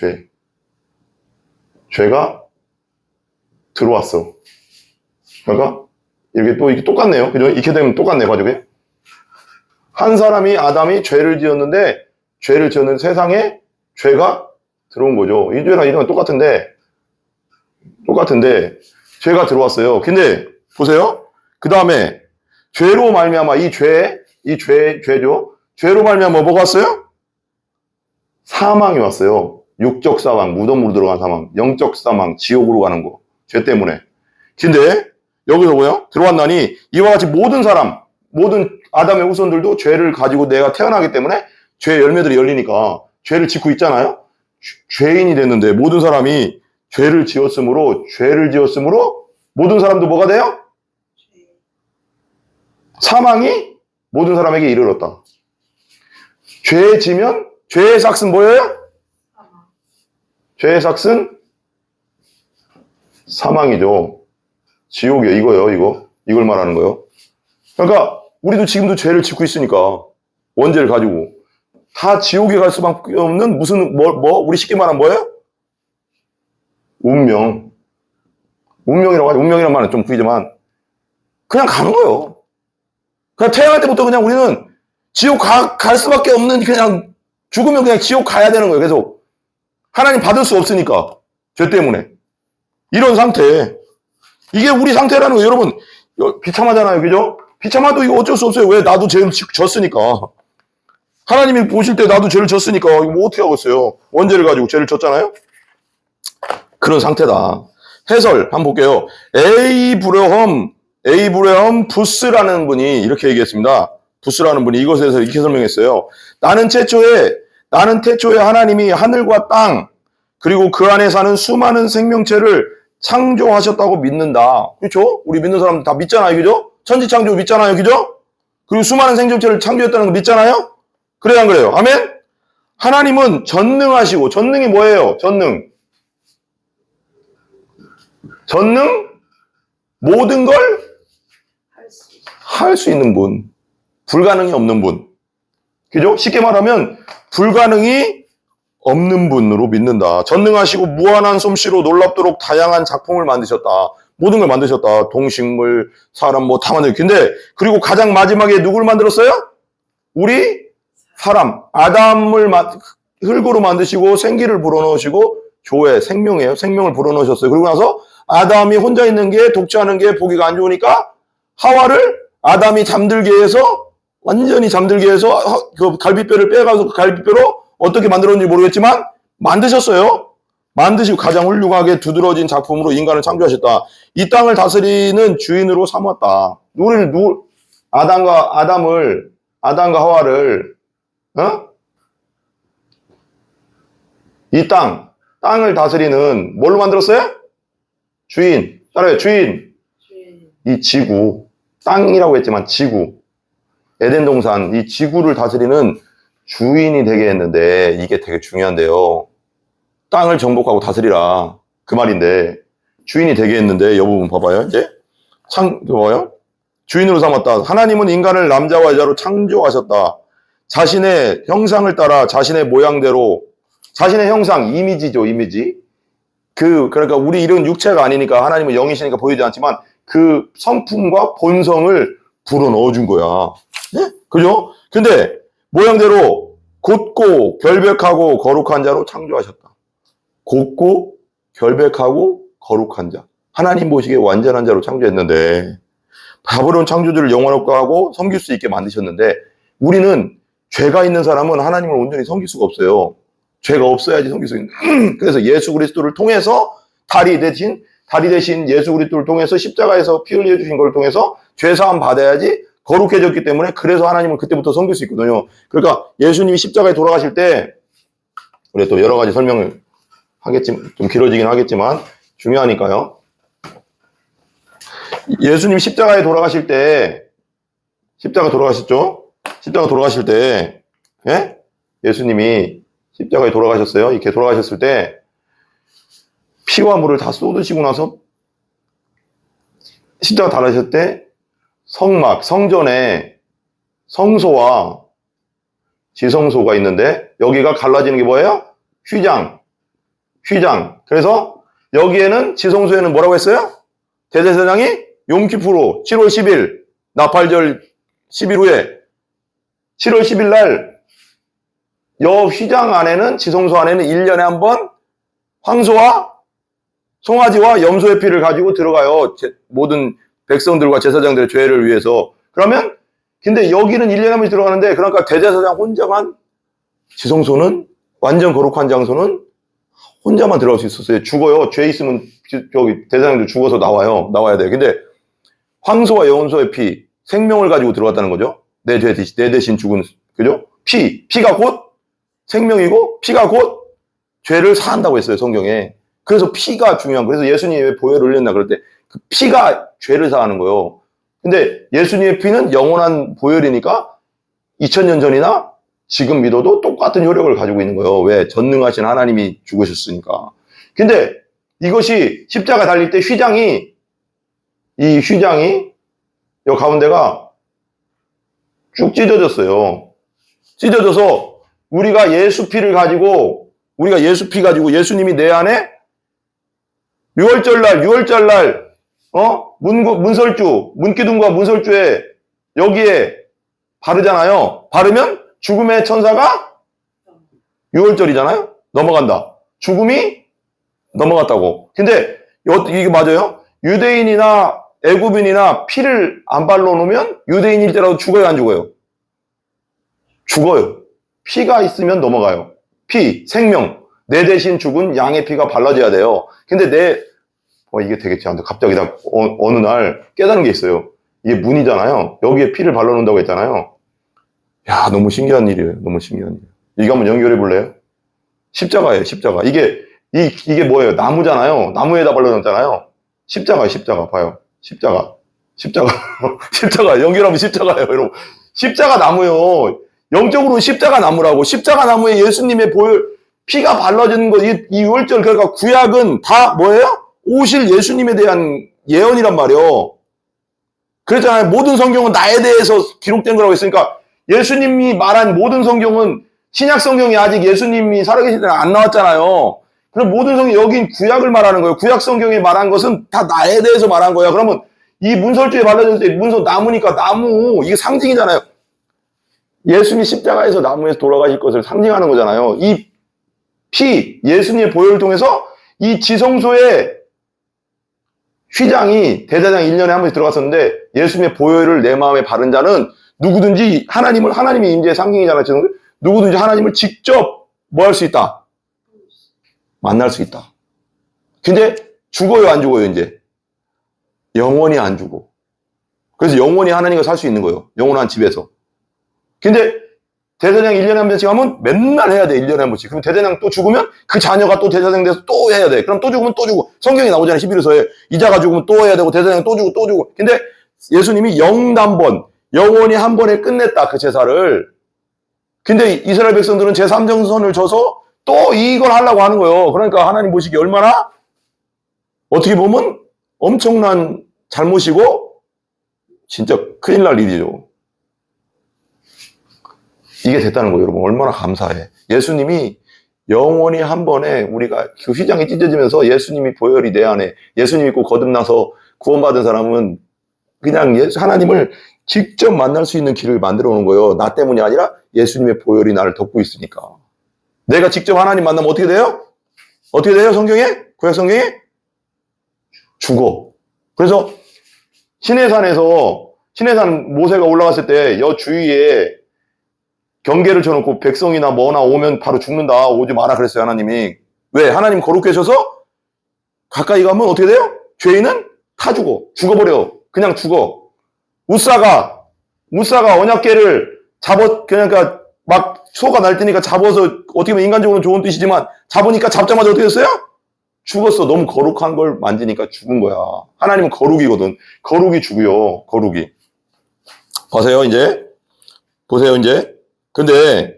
죄가 들어왔어. 그러니까 이게 똑같네요. 그죠? 이렇게 되면 똑같네요. 가지고 한 사람이 아담이 죄를 지었는데 세상에 죄가 들어온 거죠. 이 죄랑 이런 건 똑같은데 죄가 들어왔어요. 근데 보세요. 그 다음에 죄로 말미암아 죄죠. 죄로 말미암아 뭐가 왔어요? 사망이 왔어요. 육적 사망, 무덤으로 들어간 사망, 영적 사망, 지옥으로 가는 거. 죄 때문에. 근데 여기서 뭐예요? 들어왔나니 이와 같이 모든 사람, 모든 아담의 후손들도 죄를 가지고 내가 태어나기 때문에 죄의 열매들이 열리니까 죄를 짓고 있잖아요. 죄인이 됐는데 모든 사람이 죄를 지었으므로 모든 사람도 뭐가 돼요? 사망이 모든 사람에게 이르렀다. 죄 지면 죄의 삭은 뭐예요? 죄의 삭은 사망이죠. 지옥이에요. 이거요. 이걸 말하는 거예요. 그러니까 우리도 지금도 죄를 짓고 있으니까 원죄를 가지고 다 지옥에 갈 수밖에 없는 무슨 우리 쉽게 말하면 뭐예요? 운명이라고 하죠. 운명이라는 말은 좀 구이지만 그냥 가는 거예요. 그냥 태어날 때부터 그냥 우리는 지옥 갈 수밖에 없는 그냥 죽으면 그냥 지옥 가야 되는 거예요. 계속 하나님 받을 수 없으니까 죄 때문에 이런 상태. 이게 우리 상태라는 거예요. 여러분 비참하잖아요. 그죠? 비참하도 이거 어쩔 수 없어요. 왜? 나도 죄를 졌으니까. 하나님이 보실 때 나도 죄를 졌으니까 이거 뭐 어떻게 하겠어요? 원죄를 가지고 죄를 졌잖아요. 그런 상태다. 해설 한번 볼게요. 에이브레엄 부스라는 분이 이렇게 얘기했습니다. 부스라는 분이 이것에 대해서 이렇게 설명했어요. 나는 태초에 하나님이 하늘과 땅 그리고 그 안에 사는 수많은 생명체를 창조하셨다고 믿는다. 그렇죠? 우리 믿는 사람들 다 믿잖아요. 그죠? 천지창조 믿잖아요. 그죠? 그리고 수많은 생명체를 창조했다는 거 믿잖아요. 그래요, 안 그래요? 아멘? 하나님은 전능하시고, 전능이 뭐예요? 전능, 모든 걸 할 수 있는 분, 불가능이 없는 분. 그죠? 쉽게 말하면, 불가능이 없는 분으로 믿는다. 전능하시고, 무한한 솜씨로 놀랍도록 다양한 작품을 만드셨다. 모든 걸 만드셨다. 동식물, 사람 다 만들었다. 근데, 그리고 가장 마지막에 누굴 만들었어요? 우리 사람, 아담을 흙으로 만드시고 생기를 불어넣으시고 조에 생명이에요. 생명을 불어넣으셨어요. 그리고 나서 아담이 혼자 있는 게 독취하는 게 보기가 안 좋으니까 하와를 아담이 잠들게 해서 완전히 잠들게 해서 그 갈비뼈를 빼가서 그 갈비뼈로 어떻게 만들었는지 모르겠지만 만드셨어요. 만드시고 가장 훌륭하게 두드러진 작품으로 인간을 창조하셨다. 이 땅을 다스리는 주인으로 삼았다. 아담과 하와를 이 땅을 다스리는 뭘로 만들었어요? 주인. 따라요. 주인. 이 지구. 땅이라고 했지만 지구. 에덴 동산. 이 지구를 다스리는 주인이 되게 했는데 이게 되게 중요한데요. 땅을 정복하고 다스리라. 그 말인데 주인이 되게 했는데 이 부분 봐봐요. 이제 뭐예요? 주인으로 삼았다. 하나님은 인간을 남자와 여자로 창조하셨다. 자신의 형상을 따라 자신의 모양대로 자신의 형상, 이미지죠, 이미지. 그러니까 우리 이런 육체가 아니니까 하나님은 영이시니까 보이지 않지만 그 성품과 본성을 불어 넣어준 거야. 네? 그죠? 근데 모양대로 곧고 결백하고 거룩한 자로 창조하셨다. 곧고 결백하고 거룩한 자. 하나님 보시기에 완전한 자로 창조했는데 바벨론 창조주를 영원롭게 하고 섬길 수 있게 만드셨는데 우리는 죄가 있는 사람은 하나님을 온전히 섬길 수가 없어요. 죄가 없어야지 섬길 수 있는. 그래서 예수 그리스도를 통해서 다리 대신 예수 그리스도를 통해서 십자가에서 피 흘려 주신 걸 통해서 죄 사함 받아야지 거룩해졌기 때문에 그래서 하나님을 그때부터 섬길 수 있거든요. 그러니까 예수님이 십자가에 돌아가실 때 우리 또 여러 가지 설명을 하겠지만 좀 길어지긴 하겠지만 중요하니까요. 예수님 십자가에 돌아가실 때 십자가 돌아가셨죠? 십자가 돌아가실 때 예수님이 십자가에 돌아가셨어요. 이렇게 돌아가셨을 때 피와 물을 다 쏟으시고 나서 십자가 달아셨을 때 성막, 성전에 성소와 지성소가 있는데 여기가 갈라지는 게 뭐예요? 휘장. 그래서 여기에는 지성소에는 뭐라고 했어요? 대제사장이 욤키푸르 7월 10일 나팔절 10일 후에 7월 10일 날 여 휘장 안에는 지성소 안에는 1년에 한 번 황소와 송아지와 염소의 피를 가지고 들어가요. 모든 백성들과 제사장들의 죄를 위해서. 그러면 근데 여기는 1년에 한 번씩 들어가는데, 그러니까 대제사장 혼자만, 지성소는, 완전 거룩한 장소는 혼자만 들어갈 수 있었어요. 죽어요. 죄 있으면 저기 대제사장들 죽어서 나와야 돼. 근데 황소와 염소의 피, 생명을 가지고 들어갔다는 거죠. 내 대신 죽은, 그죠? 피가 곧 생명이고, 피가 곧 죄를 사한다고 했어요, 성경에. 그래서 피가 중요한 거예요. 그래서 예수님이 왜 보혈을 흘렸나 그럴 때 그 피가 죄를 사하는 거예요. 근데 예수님의 피는 영원한 보혈이니까 2000년 전이나 지금 믿어도 똑같은 효력을 가지고 있는 거예요. 왜? 전능하신 하나님이 죽으셨으니까. 근데 이것이 십자가 달릴 때 이 휘장이 요 가운데가 쭉 찢어졌어요. 찢어져서 우리가 예수 피 가지고 예수님이 내 안에 6월절 날 문기둥과 문설주에 여기에 바르잖아요. 바르면 죽음의 천사가 6월절이잖아요. 넘어간다. 죽음이 넘어갔다고. 근데 이게 맞아요? 유대인이나 애굽인이나 피를 안 발라놓으면 유대인일지라도 죽어요, 안 죽어요? 죽어요. 피가 있으면 넘어가요. 생명. 내 대신 죽은 양의 피가 발라져야 돼요. 근데 이게 되겠지. 갑자기 어느 날 깨달은 게 있어요. 이게 문이잖아요. 여기에 피를 발라놓는다고 했잖아요. 야, 너무 신기한 일이에요. 너무 신기한 일. 이거 한번 연결해 볼래요? 십자가예요, 십자가. 이게 뭐예요? 나무잖아요. 나무에다 발라놓잖아요. 십자가예요, 십자가. 봐요. 십자가. 십자가. 연결하면 십자가예요, 여러분. 십자가 나무요. 영적으로 십자가 나무라고. 십자가 나무에 예수님의 피가 발라지는 거, 이 6월절, 그러니까 구약은 다 뭐예요? 오실 예수님에 대한 예언이란 말이에요. 그랬잖아요. 모든 성경은 나에 대해서 기록된 거라고 했으니까 예수님이 말한 모든 성경은 신약 성경이 아직 예수님이 살아계실 때는 안 나왔잖아요. 그럼 모든 성경, 여긴 구약을 말하는 거예요. 구약 성경에 말한 것은 다 나에 대해서 말한 거야. 그러면 이 문설주에 발라졌을 때 나무니까 나무, 이게 상징이잖아요. 예수님이 십자가에서 나무에서 돌아가실 것을 상징하는 거잖아요. 이 예수님의 보혈을 통해서 이 지성소에 휘장이 대제사장 1년에 한 번씩 들어갔었는데 예수님의 보혈을 내 마음에 바른 자는 누구든지 하나님의 임재의 상징이잖아요. 누구든지 하나님을 직접 뭐 할 수 있다? 만날 수 있다. 근데 죽어요, 안 죽어요, 이제? 영원히 안 죽어. 그래서 영원히 하나님과 살 수 있는 거예요. 영원한 집에서. 근데 대제사장 1년에 한 번씩 하면 맨날 해야 돼. 1년에 한 번씩. 그럼 대제사장 또 죽으면 그 자녀가 또 대제사장 돼서 또 해야 돼. 그럼 또 죽으면 또 죽고. 성경에 나오잖아요. 11호서에. 이자가 죽으면 또 해야 되고 대제사장 또 죽고. 근데 예수님이 영단번, 영원히 한 번에 끝냈다. 그 제사를. 근데 이스라엘 백성들은 제3정선을 져서 또 이걸 하려고 하는 거예요. 그러니까 하나님 보시기 얼마나 어떻게 보면 엄청난 잘못이고 진짜 큰일 날 일이죠. 이게 됐다는 거예요, 여러분. 얼마나 감사해. 예수님이 영원히 한 번에 우리가 그 휘장이 찢어지면서 예수님이 보혈이 내 안에, 예수님 믿고 거듭나서 구원받은 사람은 그냥 하나님을 직접 만날 수 있는 길을 만들어 놓은 거예요. 나 때문이 아니라 예수님의 보혈이 나를 덮고 있으니까. 내가 직접 하나님 만나면 어떻게 돼요? 어떻게 돼요, 성경에? 구약 성경에? 죽어. 그래서 시내산 모세가 올라갔을 때 여 주위에 경계를 쳐놓고 백성이나 뭐나 오면 바로 죽는다. 오지 마라 그랬어요, 하나님이. 왜? 하나님 거룩해 하셔서 가까이 가면 어떻게 돼요? 죄인은 다 죽어버려. 그냥 죽어. 무사가 언약궤를 그러니까 막 소가 날뛰니까 잡아서 어떻게 보면 인간적으로는 좋은 뜻이지만 잡으니까 잡자마자 어떻게 됐어요? 죽었어. 너무 거룩한 걸 만지니까 죽은 거야. 하나님은 거룩이거든. 거룩이 죽어요. 거룩이. 보세요, 이제. 근데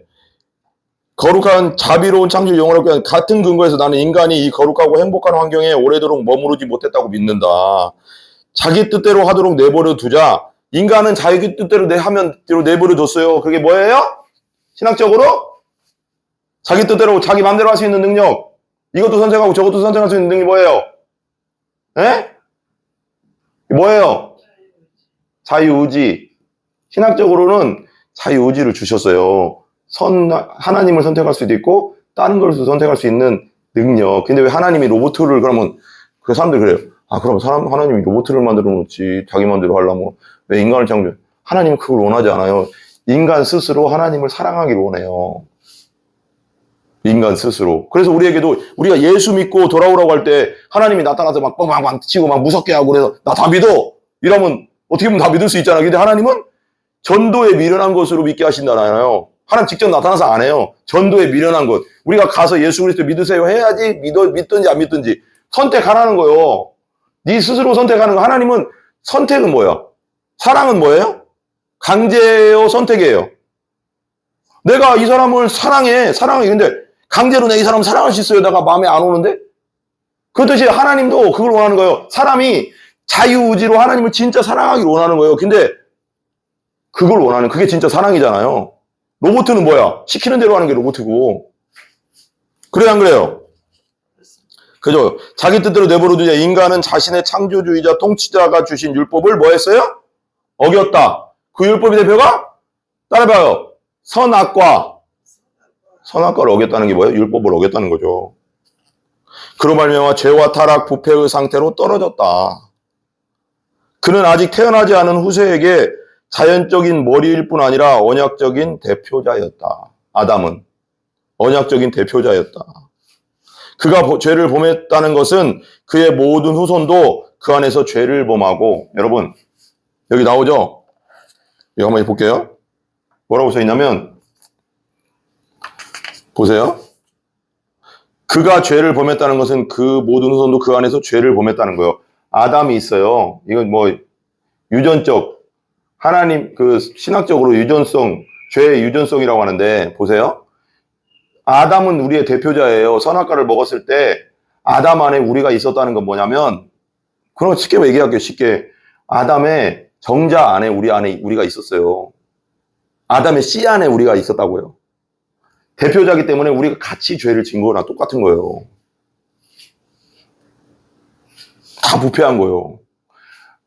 거룩한 자비로운 창조를 영원하게 한 같은 근거에서 나는 인간이 이 거룩하고 행복한 환경에 오래도록 머무르지 못했다고 믿는다. 자기 뜻대로 하도록 내버려 두자. 인간은 자기 뜻대로 내버려 뒀어요. 그게 뭐예요? 신학적으로 자기 뜻대로 자기 마음대로 할 수 있는 능력. 이것도 선택하고 저것도 선택할 수 있는 능력이 뭐예요? 에? 뭐예요? 자유의지. 신학적으로는 자유의지를 주셨어요. 하나님을 선택할 수도 있고 다른 것을 선택할 수 있는 능력. 근데 왜 하나님이 로봇을 그러면 그 사람들이 그래요. 아, 그럼 하나님이 로봇을 만들어 놓지. 자기 마음대로 하려면 왜 인간을 창조해? 하나님은 그걸 원하지 않아요. 인간 스스로 하나님을 사랑하기를 원해요. 인간 스스로. 그래서 우리가 예수 믿고 돌아오라고 할 때 하나님이 나타나서 막 빵빵빵 치고 막 무섭게 하고 그래서 나 다 믿어. 이러면 어떻게 보면 다 믿을 수 있잖아. 근데 하나님은 전도에 미련한 것으로 믿게 하신다잖아요. 하나님 직접 나타나서 안 해요. 전도에 미련한 것. 우리가 가서 예수 그리스도 믿으세요 해야지 믿든지 안 믿든지 선택하라는 거예요. 네 스스로 선택하는 거. 하나님은 선택은 뭐야? 사랑은 뭐예요? 강제요, 선택이에요. 내가 이 사람을 사랑해. 근데 강제로 내 이 사람 사랑할 수 있어요. 내가 마음에 안 오는데? 그렇듯이 하나님도 그걸 원하는 거예요. 사람이 자유의지로 하나님을 진짜 사랑하기를 원하는 거예요. 근데 그걸 원하는, 그게 진짜 사랑이잖아요. 로봇은 뭐야? 시키는 대로 하는 게 로봇이고. 그래요, 안 그래요? 그죠? 자기 뜻대로 내버려두자. 인간은 자신의 창조주의자, 통치자가 주신 율법을 뭐 했어요? 어겼다. 그 율법의 대표가? 따라봐요. 선악과를 어겼다는 게 뭐예요? 율법을 어겼다는 거죠. 그로 말미암아 죄와 타락, 부패의 상태로 떨어졌다. 그는 아직 태어나지 않은 후세에게 자연적인 머리일 뿐 아니라 언약적인 대표자였다. 아담은 언약적인 대표자였다. 그가 죄를 범했다는 것은 그의 모든 후손도 그 안에서 죄를 범하고, 여러분 여기 나오죠? 이거 한번 볼게요. 뭐라고 써있냐면 보세요. 그가 죄를 범했다는 것은 그 모든 후손도 그 안에서 죄를 범했다는 거예요. 아담이 있어요. 이건 뭐 유전적, 하나님 그 신학적으로 유전성, 죄의 유전성이라고 하는데 보세요. 아담은 우리의 대표자예요. 선악과를 먹었을 때 아담 안에 우리가 있었다는 건 뭐냐면, 그럼 쉽게 얘기할게요. 쉽게. 아담의 정자 안에 우리가 있었어요. 아담의 씨 안에 우리가 있었다고요. 대표자기 때문에 우리가 같이 죄를 진 거나 똑같은 거예요. 다 부패한 거예요.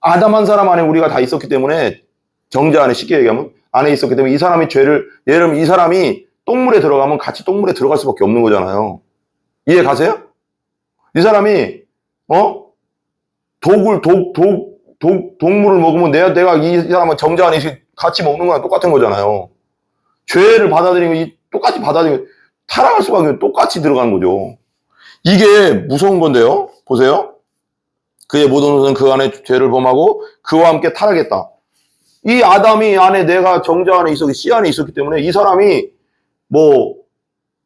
아담 한 사람 안에 우리가 다 있었기 때문에, 정자 안에 쉽게 얘기하면 안에 있었기 때문에 이 사람이 죄를, 예를 들면 이 사람이 똥물에 들어가면 같이 똥물에 들어갈 수밖에 없는 거잖아요. 이해 가세요? 이 사람이 독물을 먹으면 내가 이 사람은 정자 안에 같이 먹는 거랑 똑같은 거잖아요. 죄를 받아들이면 똑같이 받아들이면 타락할 수밖에 없는, 똑같이 들어가는 거죠. 이게 무서운 건데요. 보세요. 그의 모든 후손은 그 안에 죄를 범하고 그와 함께 타락했다. 이 아담이 안에, 내가 정자 안에 있었기, 씨 안에 있었기 때문에 이 사람이 뭐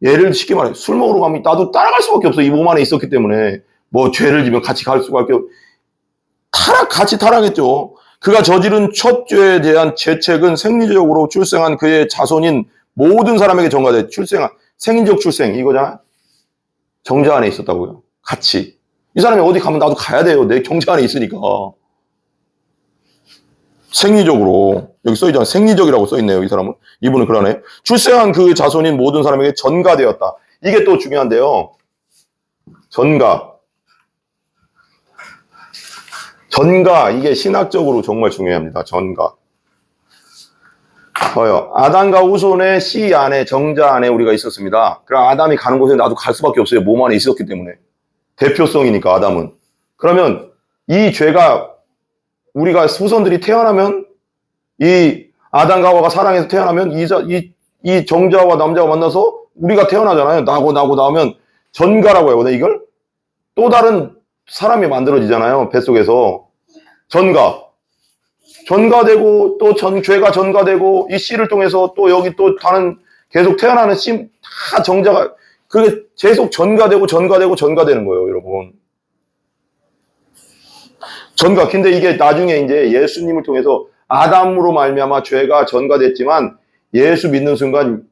예를 쉽게 말해 술 먹으러 가면 나도 따라갈 수밖에 없어. 이 몸 안에 있었기 때문에. 뭐 죄를 지면 같이 갈 수밖에 없고 같이 타락했죠. 그가 저지른 첫 죄에 대한 죄책은 생리적으로 출생한 그의 자손인 모든 사람에게 전가돼. 생인적 출생 이거잖아. 정자 안에 있었다고요. 같이. 이 사람이 어디 가면 나도 가야 돼요. 내 정자 안에 있으니까. 생리적으로. 여기 써있잖아요. 생리적이라고 써있네요. 이 사람은. 이분은 그러네. 출생한 그 자손인 모든 사람에게 전가되었다. 이게 또 중요한데요. 전가, 이게 신학적으로 정말 중요합니다. 전가. 아담과 후손의 씨 안에, 정자 안에 우리가 있었습니다. 그럼 아담이 가는 곳에 나도 갈 수밖에 없어요. 몸 안에 있었기 때문에. 대표성이니까 아담은. 그러면 이 죄가, 우리가 후손들이 태어나면, 이 아담과 하와가 사랑해서 태어나면 이 정자와 남자가 만나서 우리가 태어나잖아요. 나고 나오면 전가라고 해요. 이걸 또 다른 사람이 만들어지잖아요. 뱃속에서. 전가되고 또 죄가 전가되고 이 씨를 통해서 또 여기 또 다른 계속 태어나는 씨, 다 정자가, 그게 계속 전가되는 거예요, 여러분. 근데 이게 나중에 이제 예수님을 통해서 아담으로 말미암아 죄가 전가됐지만, 예수 믿는 순간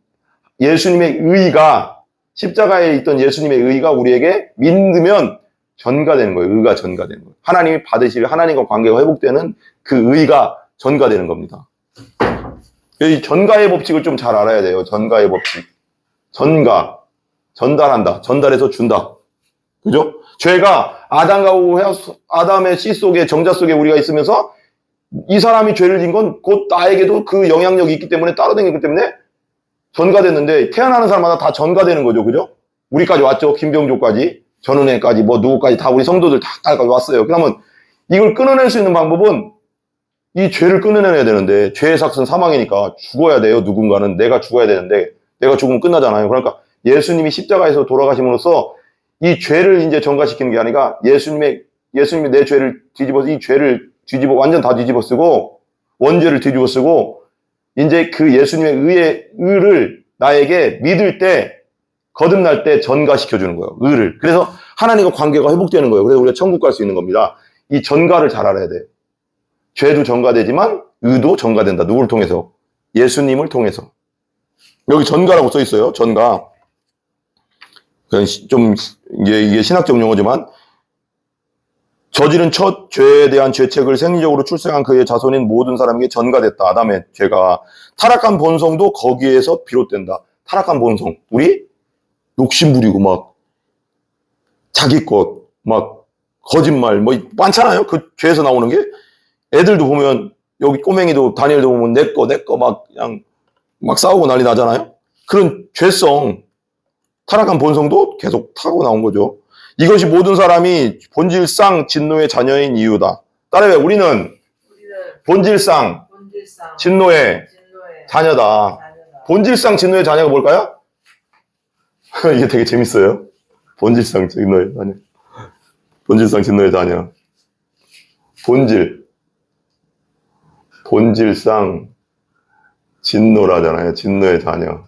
예수님의 의가, 십자가에 있던 예수님의 의가 우리에게 믿으면 전가되는 거예요. 의가 전가되는 거예요. 하나님이 받으실, 하나님과 관계가 회복되는 그 의가 전가되는 겁니다. 이 전가의 법칙을 좀 잘 알아야 돼요. 전가의 법칙. 전달한다. 전달해서 준다. 그죠? 죄가 아담의 씨 속에, 정자 속에 우리가 있으면서 이 사람이 죄를 진 건 곧 나에게도 그 영향력이 있기 때문에, 따라다니기 때문에 전가됐는데, 태어나는 사람마다 다 전가되는 거죠. 그죠? 우리까지 왔죠. 김병조까지. 전은혜까지 뭐 누구까지 다 우리 성도들 다 깔까지 왔어요. 그러면 이걸 끊어낼 수 있는 방법은 이 죄를 끊어내야 되는데 죄의 삭은 사망이니까 죽어야 돼요. 누군가는 내가 죽어야 되는데 내가 죽으면 끝나잖아요. 그러니까 예수님이 십자가에서 돌아가심으로써 이 죄를 이제 전가시키는 게 아니라 예수님이 내 죄를 뒤집어서 이 죄를 완전 다 뒤집어 쓰고 원죄를 뒤집어 쓰고 이제 그 예수님의 의를 나에게 믿을 때 거듭날 때 전가시켜 주는 거예요. 의를. 그래서 하나님과 관계가 회복되는 거예요. 그래서 우리가 천국 갈 수 있는 겁니다. 이 전가를 잘 알아야 돼. 죄도 전가되지만 의도 전가된다. 누구를 통해서? 예수님을 통해서. 여기 전가라고 써 있어요. 전가. 좀 이게 신학적 용어지만 저지른 첫 죄에 대한 죄책을 생리적으로 출생한 그의 자손인 모든 사람에게 전가됐다. 아담의 죄가. 타락한 본성도 거기에서 비롯된다. 타락한 본성. 우리 욕심 부리고 막 자기 것, 막 거짓말 뭐 많잖아요. 그 죄에서 나오는 게. 애들도 보면 여기 꼬맹이도 다니엘도 보면 내 거 막 그냥 막 싸우고 난리 나잖아요. 그런 죄성, 타락한 본성도 계속 타고 나온 거죠. 이것이 모든 사람이 본질상 진노의 자녀인 이유다. 따라해. 우리는 본질상 진노의 자녀다. 본질상 진노의 자녀가 뭘까요? 이게 되게 재밌어요. 본질상 진노의 자녀. 본질상 진노의 자녀. 본질상 진노라잖아요. 진노의 자녀.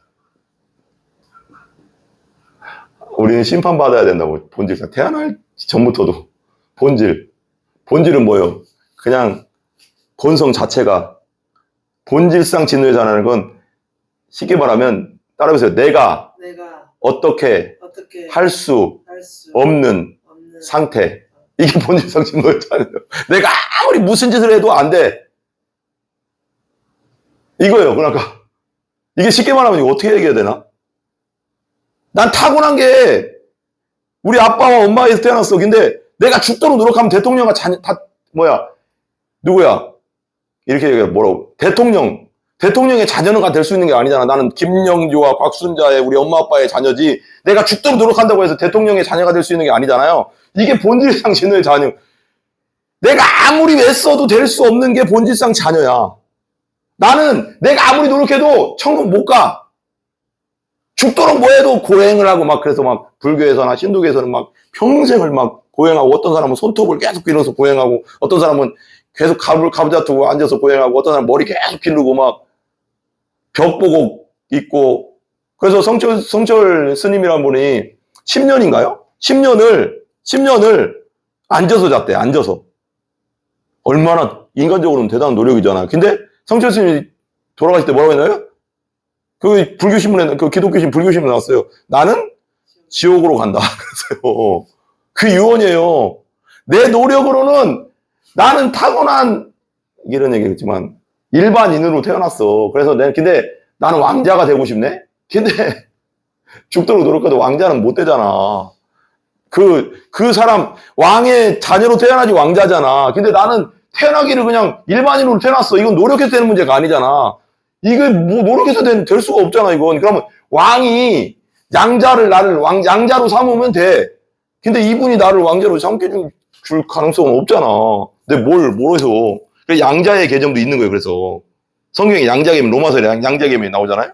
우리는 심판받아야 된다고. 본질상. 태어날 전부터도. 본질은 뭐예요? 그냥 본성 자체가. 본질상 진노의 자녀라는 건 쉽게 말하면 따라해보세요. 내가 어떻게 할 수 없는 상태. 이게 본질상 진노의 자녀예요. 내가 아무리 무슨 짓을 해도 안 돼. 이거예요. 그러니까 이게 쉽게 말하면 이거 어떻게 얘기해야 되나? 난 타고난 게 우리 아빠와 엄마에서 태어났어. 근데 내가 죽도록 노력하면 대통령과 누구야? 이렇게 얘기해요. 뭐라고? 대통령의 자녀가 될 수 있는 게 아니잖아. 나는 김영주와 곽순자의 우리 엄마 아빠의 자녀지. 내가 죽도록 노력한다고 해서 대통령의 자녀가 될 수 있는 게 아니잖아요. 이게 본질상 진노의 자녀. 내가 아무리 애써도 될 수 없는 게 본질상 자녀야. 나는 내가 아무리 노력해도 천국 못 가. 죽도록 뭐해도 고행을 하고 막 그래서 막 불교에서나 신도교에서는 막 평생을 막 고행하고 어떤 사람은 손톱을 계속 길러서 고행하고 어떤 사람은 계속 가부좌투고 앉아서 고행하고 어떤 사람은 머리 계속 기르고 막 벽 보고 있고 그래서 성철 스님이란 분이 10년인가요? 10년을 앉아서 잤대. 앉아서. 얼마나 인간적으로는 대단한 노력이잖아요. 근데 성철 스님이 돌아가실 때 뭐라고 했나요? 그 불교신문에, 그 기독교신 불교신문에 나왔어요. 나는 지옥으로 간다. 그래서요. 그 유언이에요. 내 노력으로는 나는 타고난, 이런 얘기겠지만, 일반인으로 태어났어. 그래서 근데 나는 왕자가 되고 싶네? 근데 죽도록 노력해도 왕자는 못 되잖아. 그 사람, 왕의 자녀로 태어나지 왕자잖아. 근데 나는 태어나기를 그냥 일반인으로 태어났어. 이건 노력해서 되는 문제가 아니잖아. 이게 뭐 노력해서 될 수가 없잖아, 이건. 그러면 왕이 나를 양자로 삼으면 돼. 근데 이분이 나를 왕자로 삼게 줄 가능성은 없잖아. 근데 뭘 해서. 그래서 양자의 개념도 있는 거예요, 그래서. 성경에 양자개념, 로마서에 양자개념이 나오잖아요.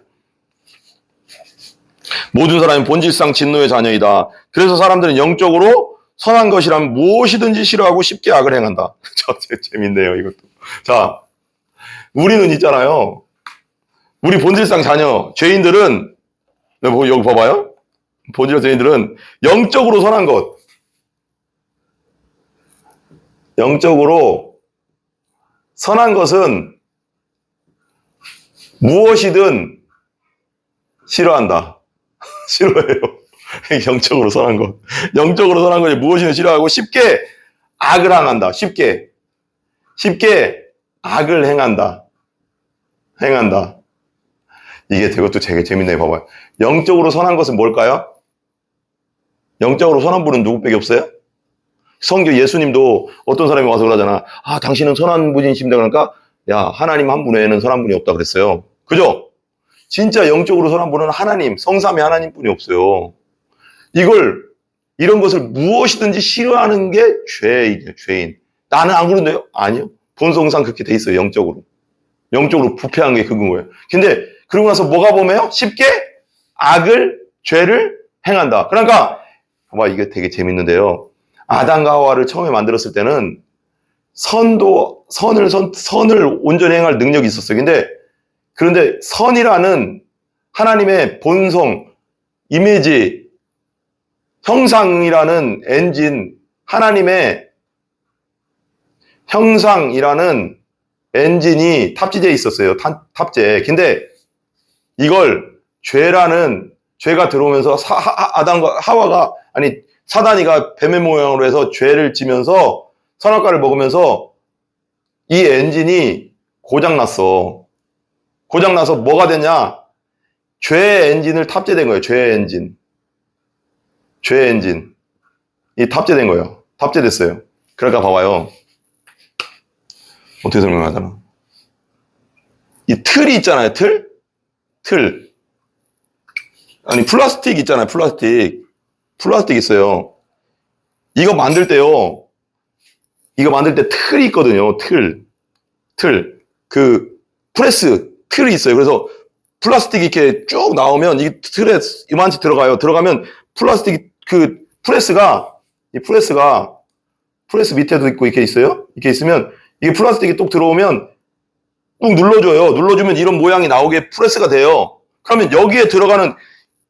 모든 사람이 본질상 진노의 자녀이다. 그래서 사람들은 영적으로 선한 것이라면 무엇이든지 싫어하고 쉽게 악을 행한다. 재밌네요, 이것도. 자, 우리는 있잖아요. 우리 본질상 자녀, 죄인들은, 여기 봐봐요. 본질상 죄인들은 영적으로 선한 것. 영적으로 선한 것은 무엇이든 싫어한다. 싫어해요. 영적으로 선한 것. 영적으로 선한 것이 무엇이든 싫어하고 쉽게 악을 행한다. 쉽게 악을 행한다. 이게 그것도 되게 재밌네요. 봐봐요. 영적으로 선한 것은 뭘까요? 영적으로 선한 분은 누구밖에 없어요? 성경 예수님도 어떤 사람이 와서 그러잖아. 아, 당신은 선한 분이십니다. 그러니까 야, 하나님 한 분 외에는 선한 분이 없다 그랬어요. 그죠? 진짜 영적으로 선한 분은 하나님, 성삼위 하나님뿐이 없어요. 이걸 이런 것을 무엇이든지 싫어하는 게 죄인이에요. 죄인. 나는 안 그런데요? 아니요. 본성상 그렇게 돼 있어요. 영적으로. 영적으로 부패한 게 그건 거예요. 근데 그러고 나서 뭐가 보면 쉽게 죄를 행한다. 그러니까 봐봐, 이게 되게 재밌는데요. 아담과 하와를 처음에 만들었을 때는 선을 온전히 행할 능력이 있었어요. 그런데 선이라는 하나님의 본성, 이미지, 형상이라는 엔진, 하나님의 형상이라는 엔진이 탑재되어 있었어요. 탑재. 근데 이걸 죄가 들어오면서 아담과 하와가, 아니, 사단이가 뱀의 모양으로 해서 죄를 지면서 선악과를 먹으면서 이 엔진이 고장났어. 고장나서 뭐가 됐냐? 죄의 엔진을 탑재된 거예요. 죄의 엔진. 죄의 엔진. 이 탑재된 거예요. 탑재됐어요. 그러니까 봐봐요. 어떻게 설명하잖아. 이 틀이 있잖아요. 틀. 아니, 플라스틱 있잖아요. 플라스틱 있어요. 이거 만들 때 틀이 있거든요. 틀. 틀이 있어요. 그래서 플라스틱이 이렇게 쭉 나오면 이 틀에 이만치 들어가요. 들어가면 플라스틱 프레스 밑에도 있고 이렇게 있어요. 이렇게 있으면 이게 플라스틱이 뚝 들어오면 꾹 눌러줘요. 눌러주면 이런 모양이 나오게 프레스가 돼요. 그러면 여기에 들어가는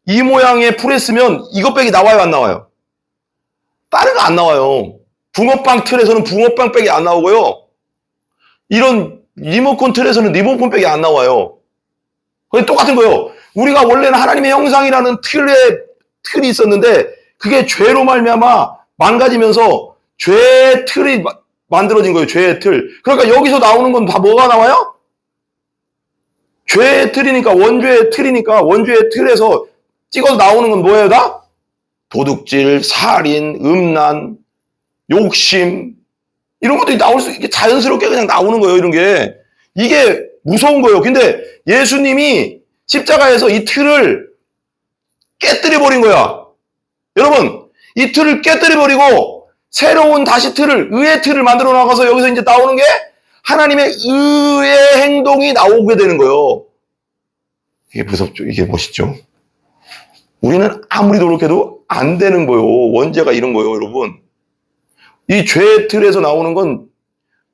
이 모양의 프레스면 이것 빼기 나와요, 안 나와요? 다른 거 안 나와요. 붕어빵 틀에서는 붕어빵 빼기 안 나오고요. 이런 리모컨 틀에서는 리모컨 빼기 안 나와요. 그게 똑같은 거예요. 우리가 원래는 하나님의 형상이라는 틀이 있었는데 그게 죄로 말미암아 망가지면서 죄의 틀이 만들어진 거예요. 죄의 틀. 그러니까 여기서 나오는 건 다 뭐가 나와요? 죄의 틀이니까, 원죄의 틀에서 찍어서 나오는 건 뭐예요, 다? 도둑질, 살인, 음란, 욕심, 이런 것들이 이게 자연스럽게 그냥 나오는 거예요, 이런 게. 이게 무서운 거예요. 근데 예수님이 십자가에서 이 틀을 깨뜨려버린 거야. 여러분, 이 틀을 깨뜨려버리고 새로운 다시 의의 틀을 만들어 나가서 여기서 이제 나오는 게 하나님의 의의 행동이 나오게 되는 거예요. 이게 무섭죠? 이게 멋있죠? 우리는 아무리 노력해도 안 되는 거예요. 원죄가 이런 거예요, 여러분. 이 죄의 틀에서 나오는 건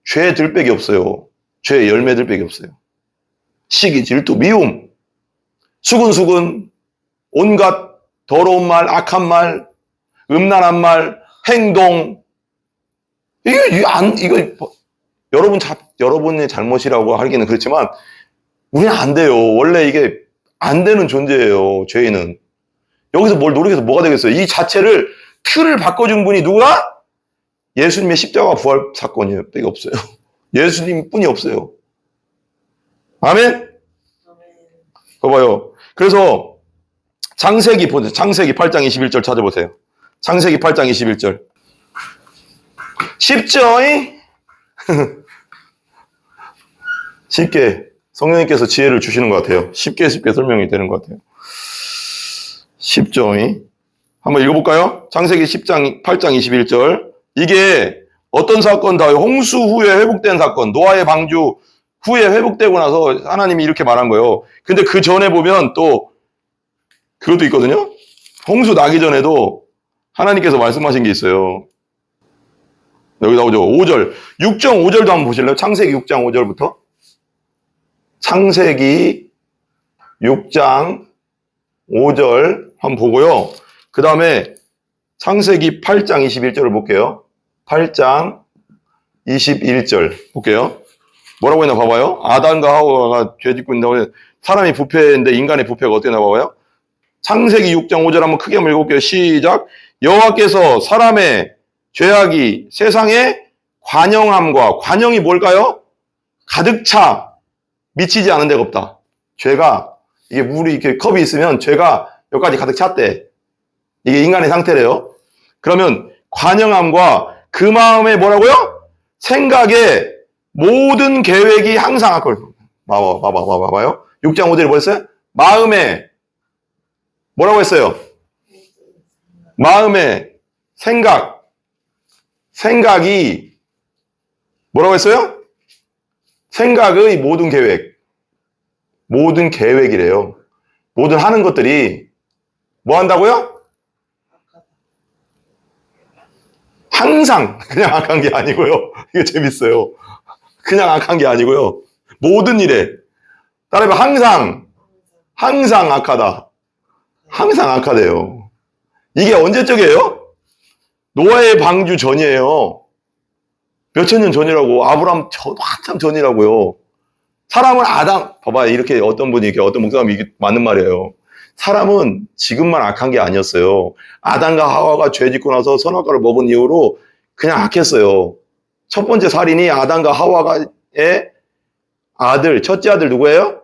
죄의 들빼기 없어요. 죄의 열매들빼기 없어요. 시기, 질투, 미움, 수근수근, 온갖 더러운 말, 악한 말, 음란한 말, 행동. 이거 여러분의 잘못이라고 하기는 그렇지만 우리는 안 돼요. 원래 이게 안 되는 존재예요. 죄인은. 여기서 뭘 노력해서 뭐가 되겠어요? 이 자체를 틀을 바꿔준 분이 누구야? 예수님의 십자가 부활 사건이에요. 빼기 없어요. 예수님 뿐이 없어요. 아멘? 봐봐요. 그래서 창세기 8장 21절 찾아보세요. 창세기 8장 21절. 쉽죠? 쉽게 성령님께서 지혜를 주시는 것 같아요. 쉽게 설명이 되는 것 같아요. 쉽죠? 한번 읽어볼까요? 창세기 8장 21절. 이게 어떤 사건다? 홍수 후에 회복된 사건. 노아의 방주 후에 회복되고 나서 하나님이 이렇게 말한 거예요. 근데 그 전에 보면 또 그것도 있거든요. 홍수 나기 전에도 하나님께서 말씀하신 게 있어요. 여기 나오죠. 5절. 6.5절도 한번 보실래요? 창세기 6장 5절부터. 창세기 6장 5절 한번 보고요. 그 다음에 창세기 8장 21절을 볼게요. 8장 21절 볼게요. 뭐라고 했나 봐봐요. 아담과 하와가 죄 짓고 있는데 사람이 부패인데 인간의 부패가 어떻게 나와요? 창세기 6장 5절 한번 크게 한번 읽어볼게요. 시작. 여호와께서 사람의 죄악이 세상에 관영이 뭘까요? 가득 차 미치지 않은 데가 없다. 죄가 이게 물이 이렇게 컵이 있으면 죄가 여기까지 가득 찼대. 이게 인간의 상태래요. 그러면 관영함과 그 마음에 뭐라고요? 생각에 모든 계획이 항상 악걸. 봐봐요. 6장 5절에 뭐 했어요? 마음에 뭐라고 했어요? 마음에 생각이 뭐라고 했어요? 생각의 모든 계획이래요. 모든 하는 것들이 뭐 한다고요? 항상 그냥 악한 게 아니고요. 이게 재밌어요. 그냥 악한 게 아니고요. 모든 일에 따라해봐. 항상 악하다. 항상 악하대요. 이게 언제적이에요? 노아의 방주 전이에요. 몇천 년 전이라고. 아브라함 한참 전이라고요. 사람은 봐봐요. 이렇게 어떤 분이, 어떤 목사님이 이게 맞는 말이에요. 사람은 지금만 악한 게 아니었어요. 아담과 하와가 죄 짓고 나서 선악과를 먹은 이후로 그냥 악했어요. 첫 번째 살인이 아담과 하와의 첫째 아들 누구예요?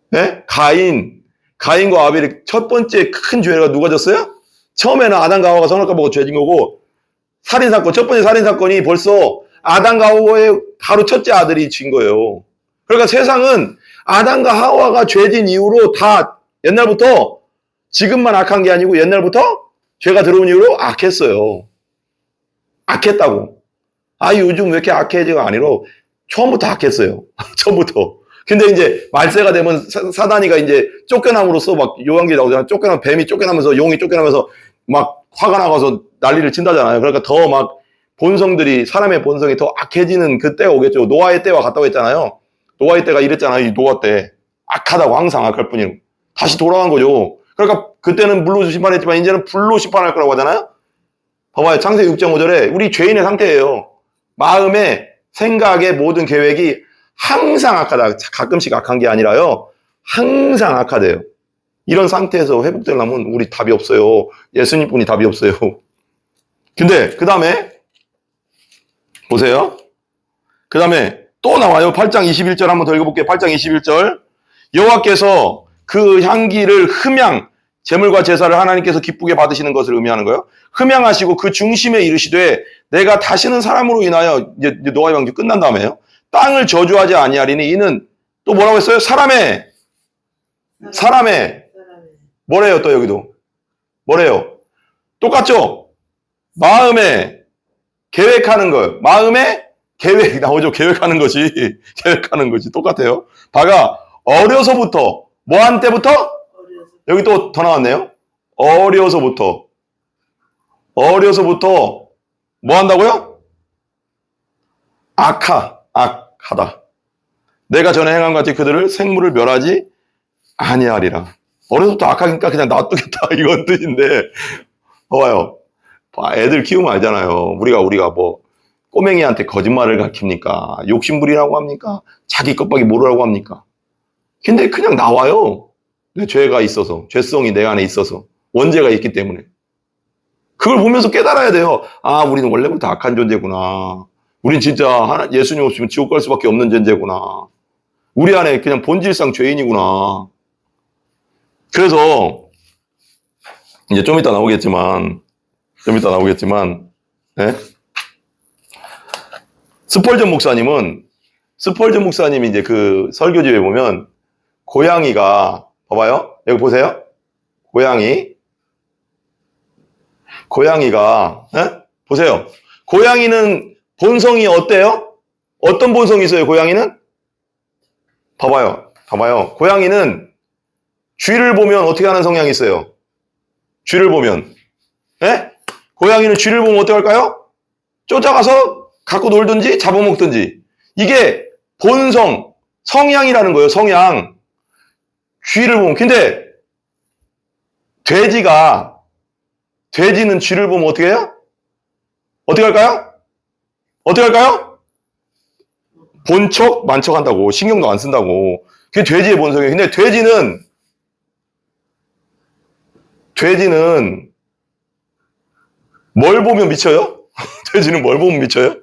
네? 가인과 아벨이 첫 번째 큰 죄가 누가 졌어요? 처음에는 아담과 하와가 선악과 먹고 죄 짓는 거고, 첫 번째 살인사건이 벌써 아담과 하와의 바로 첫째 아들이 진 거예요. 그러니까 세상은 아담과 하와가 죄진 이후로 다 옛날부터 지금만 악한 게 아니고 옛날부터 죄가 들어온 이후로 악했어요. 악했다고. 요즘 왜 이렇게 악해지가 아니로 처음부터 악했어요. 처음부터. 근데 이제 말세가 되면 사단이가 이제 쫓겨남으로써 막 요한계에 나오잖아요. 뱀이 쫓겨나면서 용이 쫓겨나면서 막 화가 나가서 난리를 친다잖아요. 그러니까 더 막 사람의 본성이 더 악해지는 그 때가 오겠죠. 노아의 때와 같다고 했잖아요. 노아의 때가 이랬잖아요. 이 노아 때. 악하다고 항상 악할 뿐이고. 다시 돌아간 거죠. 그러니까 그때는 물로 심판했지만 이제는 불로 심판할 거라고 하잖아요. 봐봐요. 창세기 6.5절에 우리 죄인의 상태예요. 마음에 생각의 모든 계획이 항상 악하다. 가끔씩 악한 게 아니라요. 항상 악하대요. 이런 상태에서 회복되려면 우리 답이 없어요. 예수님뿐이 답이 없어요. 근데 그 다음에 보세요. 그 다음에 또 나와요. 8장 21절 한번 더 읽어볼게요. 8장 21절. 여호와께서 그 향기를 제물과 제사를 하나님께서 기쁘게 받으시는 것을 의미하는 거예요. 흠양하시고 그 중심에 이르시되 내가 다시는 사람으로 인하여 이제 노아의 방주 끝난 다음에요. 땅을 저주하지 아니하리니 이는 또 뭐라고 했어요? 사람의 뭐래요? 또 여기도 뭐래요? 똑같죠? 마음에 계획하는 거. 마음에 계획 나오죠? 계획하는 것이 똑같아요. 바가 어려서부터 뭐한 때부터? 여기 또 더 나왔네요. 어려서부터 뭐 한다고요? 악하다. 내가 전에 행한 같이 그들을 생물을 멸하지 아니하리라. 어려서부터 악하니까 그냥 놔두겠다 이건 뜻인데 봐봐요. 애들 키우면 알잖아요. 우리가 뭐 꼬맹이한테 거짓말을 가킵니까? 욕심부리라고 합니까? 자기 것밖에 모르라고 합니까? 근데 그냥 나와요. 내 죄가 있어서, 죄성이 내 안에 있어서, 원죄가 있기 때문에. 그걸 보면서 깨달아야 돼요. 우리는 원래부터 악한 존재구나. 우린 진짜 예수님 없으면 지옥 갈 수밖에 없는 존재구나. 우리 안에 그냥 본질상 죄인이구나. 그래서 이제 좀 이따 나오겠지만 네? 스펄전 목사님이 이제 그 설교집에 보면 고양이가 봐봐요. 여기 보세요. 고양이가 보세요. 고양이는 본성이 어때요? 어떤 본성이 있어요? 고양이는? 봐봐요. 고양이는 쥐를 보면 어떻게 하는 성향이 있어요? 쥐를 보면 고양이는 쥐를 보면 어떻게 할까요? 쫓아가서 갖고 놀든지 잡아먹든지. 이게 본성, 성향이라는 거예요. 성향. 쥐를 보면. 근데 돼지는 쥐를 보면 어떻게 해요? 어떻게 할까요? 본척 만척 한다고. 신경도 안 쓴다고. 그게 돼지의 본성이에요. 근데 돼지는 뭘 보면 미쳐요? 돼지는 뭘 보면 미쳐요?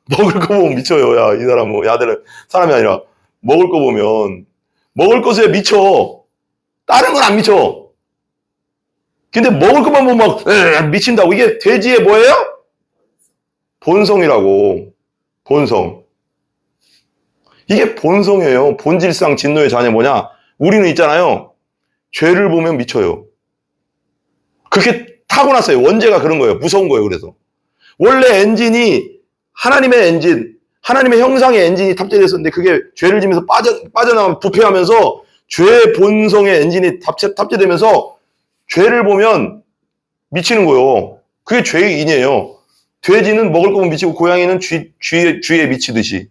먹을 거 보면 미쳐요. 야, 이 사람은, 야들은 사람이 아니라 먹을 거 보면 먹을 것에 미쳐. 다른 건 안 미쳐. 근데 먹을 것만 보면 막 미친다고. 이게 돼지의 뭐예요? 본성이라고. 본성. 이게 본성이에요. 본질상 진노의 자녀 뭐냐? 우리는 있잖아요. 죄를 보면 미쳐요. 그게 다 타고났어요. 원죄가 그런 거예요. 무서운 거예요. 그래서 원래 엔진이 하나님의 엔진, 하나님의 형상의 엔진이 탑재되어 있었는데 그게 죄를 지면서 빠져나가면 부패하면서 죄의 본성의 엔진이 탑재되면서 죄를 보면 미치는 거예요. 그게 죄의 인이에요. 돼지는 먹을 거면 미치고 고양이는 쥐에 미치듯이.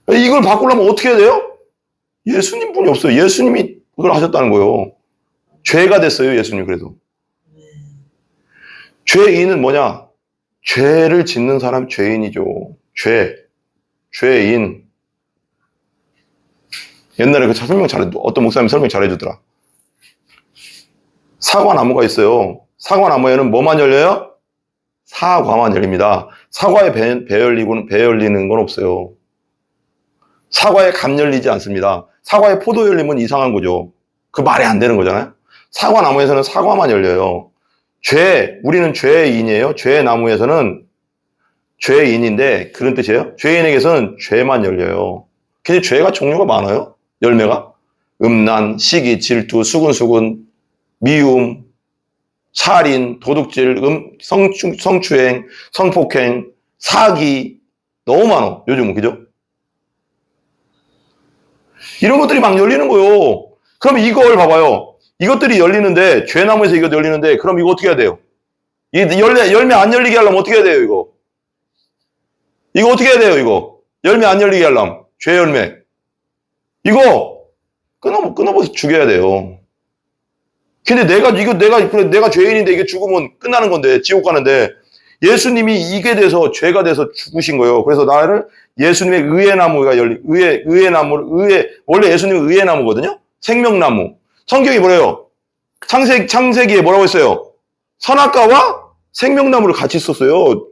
이걸 바꾸려면 어떻게 해야 돼요? 예수님 분이 없어요. 예수님이 그걸 하셨다는 거예요. 죄가 됐어요. 예수님 그래서. 죄인은 뭐냐? 죄를 짓는 사람 죄인이죠. 죄인. 옛날에 그 설명 어떤 목사님 설명 잘해주더라. 사과나무가 있어요. 사과나무에는 뭐만 열려요? 사과만 열립니다. 사과에 배 열리는 건 없어요. 사과에 감 열리지 않습니다. 사과에 포도 열리면 이상한 거죠. 그 말이 안 되는 거잖아요. 사과나무에서는 사과만 열려요. 우리는 죄인이에요. 죄나무에서는 죄인인데 그런 뜻이에요. 죄인에게서는 죄만 열려요. 근데 죄가 종류가 많아요. 열매가. 음란, 시기, 질투, 수근수근, 미움, 살인, 도둑질, 성추행, 성폭행, 사기 너무 많아. 요즘은 그죠? 이런 것들이 막 열리는 거예요. 그럼 이걸 봐봐요. 이것들이 열리는데 죄나무에서 이거 열리는데 그럼 이거 어떻게 해야 돼요? 이 열매 안 열리게 하려면 어떻게 해야 돼요? 이거 어떻게 해야 돼요? 이거 열매 안 열리게 하려면 죄 열매 이거 끊어버려 죽여야 돼요. 근데 내가 죄인인데 이게 죽으면 끝나는 건데 지옥 가는데 예수님이 이게 돼서 죄가 돼서 죽으신 거예요. 그래서 나를 예수님의 의의 나무가 원래 예수님은 의의 나무거든요. 생명나무. 성경이 뭐래요? 창세기에 뭐라고 했어요? 선악과와 생명나무를 같이 썼어요.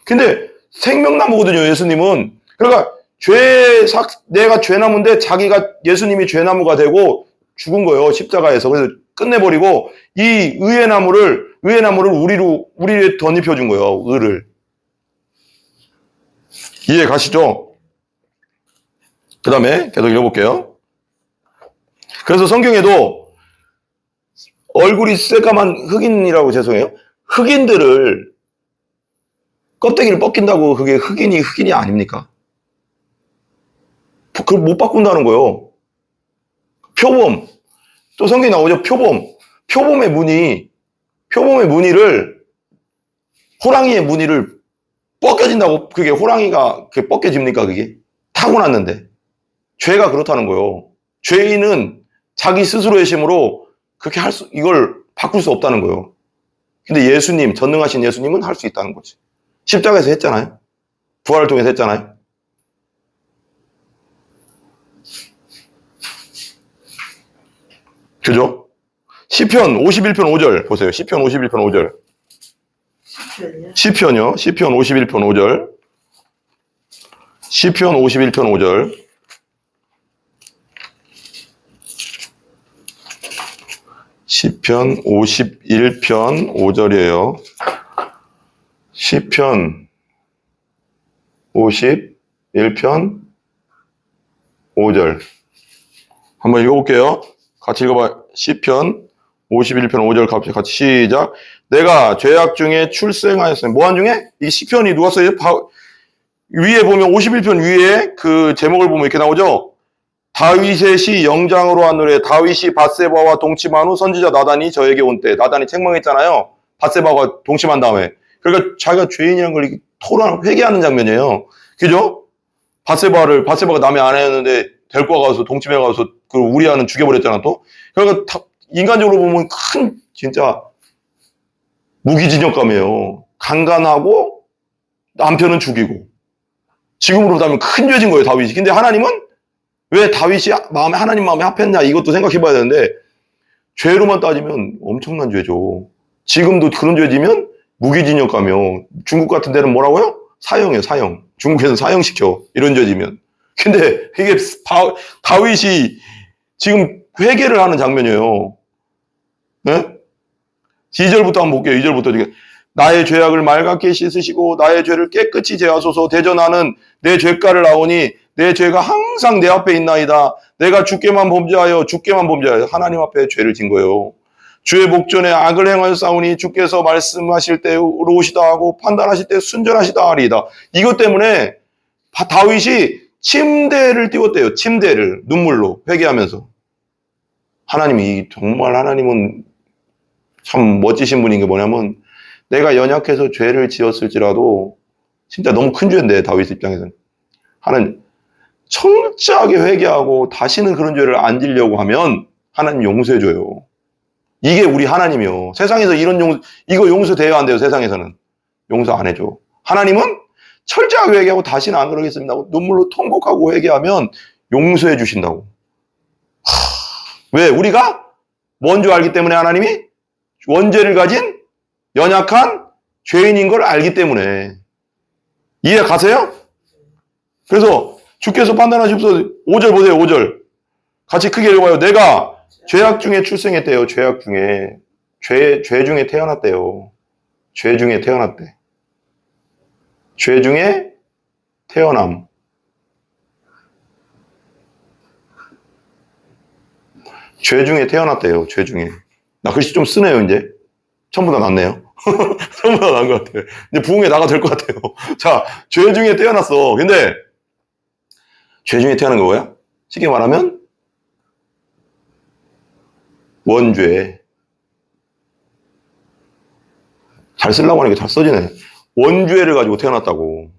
근데 생명나무거든요, 예수님은. 그러니까 내가 죄나무인데 예수님이 죄나무가 되고 죽은 거예요, 십자가에서. 그래서 끝내버리고 이 의의 나무를 우리에 덧입혀준 거예요, 의를. 이해 가시죠? 그 다음에 계속 읽어볼게요. 그래서 성경에도 얼굴이 새까만 흑인이라고 죄송해요. 흑인들을 껍데기를 벗긴다고 그게 흑인이 아닙니까? 그걸 못 바꾼다는 거예요. 표범. 또 성경에 나오죠. 표범의 무늬를 호랑이의 무늬를 벗겨진다고 그게 호랑이가 그게 벗겨집니까? 그게 타고났는데 죄가 그렇다는 거예요. 죄인은 자기 스스로의 힘으로 그렇게 이걸 바꿀 수 없다는 거예요. 근데 예수님, 전능하신 예수님은 할 수 있다는 거지. 십자가에서 했잖아요. 부활을 통해서 했잖아요. 그죠? 시편 51편 5절 보세요. 시편 51편 5절. 시편이요? 시편 51편 5절. 시편 51편 5절. 시편 51편 5절이에요. 시편 51편 5절. 한번 읽어볼게요. 같이 읽어봐. 시편 51편 5절 같이 시작. 내가 죄악 중에 출생하였으니. 뭐한 중에? 이 시편이 누가 써요? 위에 보면 51편 위에 그 제목을 보면 이렇게 나오죠. 다윗의 시 영장으로 한 노래. 다윗이 밧세바와 동침한 후 선지자 나단이 저에게 온 때. 나단이 책망했잖아요. 밧세바와 동침한 다음에. 그러니까 자기가 죄인이라는 걸 회개하는 장면이에요. 그죠? 밧세바가 남의 아내였는데 데리고 가서 동침해 가서 그 우리아는 죽여버렸잖아 또. 그러니까 인간적으로 보면 큰 진짜 무기징역감이에요. 강간하고 남편은 죽이고. 지금으로 보면 큰 죄진 거예요, 다윗이. 근데 하나님은 왜 다윗이 하나님 마음에 합했냐 이것도 생각해 봐야 되는데 죄로만 따지면 엄청난 죄죠. 지금도 그런 죄지면 무기징역감이요. 중국 같은 데는 뭐라고요? 사형이에요, 사형. 중국에서는 사형시켜. 이런 죄지면. 근데 이게 다윗이 지금 회개를 하는 장면이에요. 네? 2절부터 한번 볼게요. 2절부터. 나의 죄악을 맑게 씻으시고 나의 죄를 깨끗이 제하소서. 대저 나는 내 죄가를 아오니 내 죄가 항상 내 앞에 있나이다. 내가 주께만 범죄하여 하나님 앞에 죄를 진 거예요. 주의 목전에 악을 행하였사오니 주께서 말씀하실 때 의로우시다 하고 판단하실 때 순전하시다 하리이다. 이것 때문에 다윗이 침대를 띄웠대요. 침대를 눈물로 회개하면서. 하나님이 정말 하나님은 참 멋지신 분인 게 뭐냐면 내가 연약해서 죄를 지었을지라도 진짜 너무 큰 죄인데 다윗 입장에서는 하나님 철저하게 회개하고 다시는 그런 죄를 안 지려고 하면 하나님 용서해줘요. 이게 우리 하나님이요. 세상에서 이거 용서돼야 안 돼요. 세상에서는 용서 안 해줘. 하나님은 철저하게 회개하고 다시는 안 그러겠습니다 하고 눈물로 통곡하고 회개하면 용서해 주신다고. 왜? 우리가 뭔 줄 알기 때문에 하나님이 원죄를 가진 연약한 죄인인 걸 알기 때문에. 이해 가세요? 그래서 주께서 판단하시면서 5절 보세요. 5절 같이 크게 읽어봐요. 내가 죄악 중에 출생했대요. 죄악 중에 죄 중에 태어났대요. 죄 중에 태어났대. 죄 중에 태어남. 죄 중에 태어났대요. 죄 중에. 나 글씨 좀 쓰네요. 이제 처음보다 낫네요. 처음보다 나은 것 같아요. 이제 부흥에 나가 될 것 같아요. 자, 죄 중에 태어났어. 근데 죄 중에 태어난 거 뭐야? 쉽게 말하면 원죄. 잘 쓰려고 하니까 잘 써지네. 원죄를 가지고 태어났다고.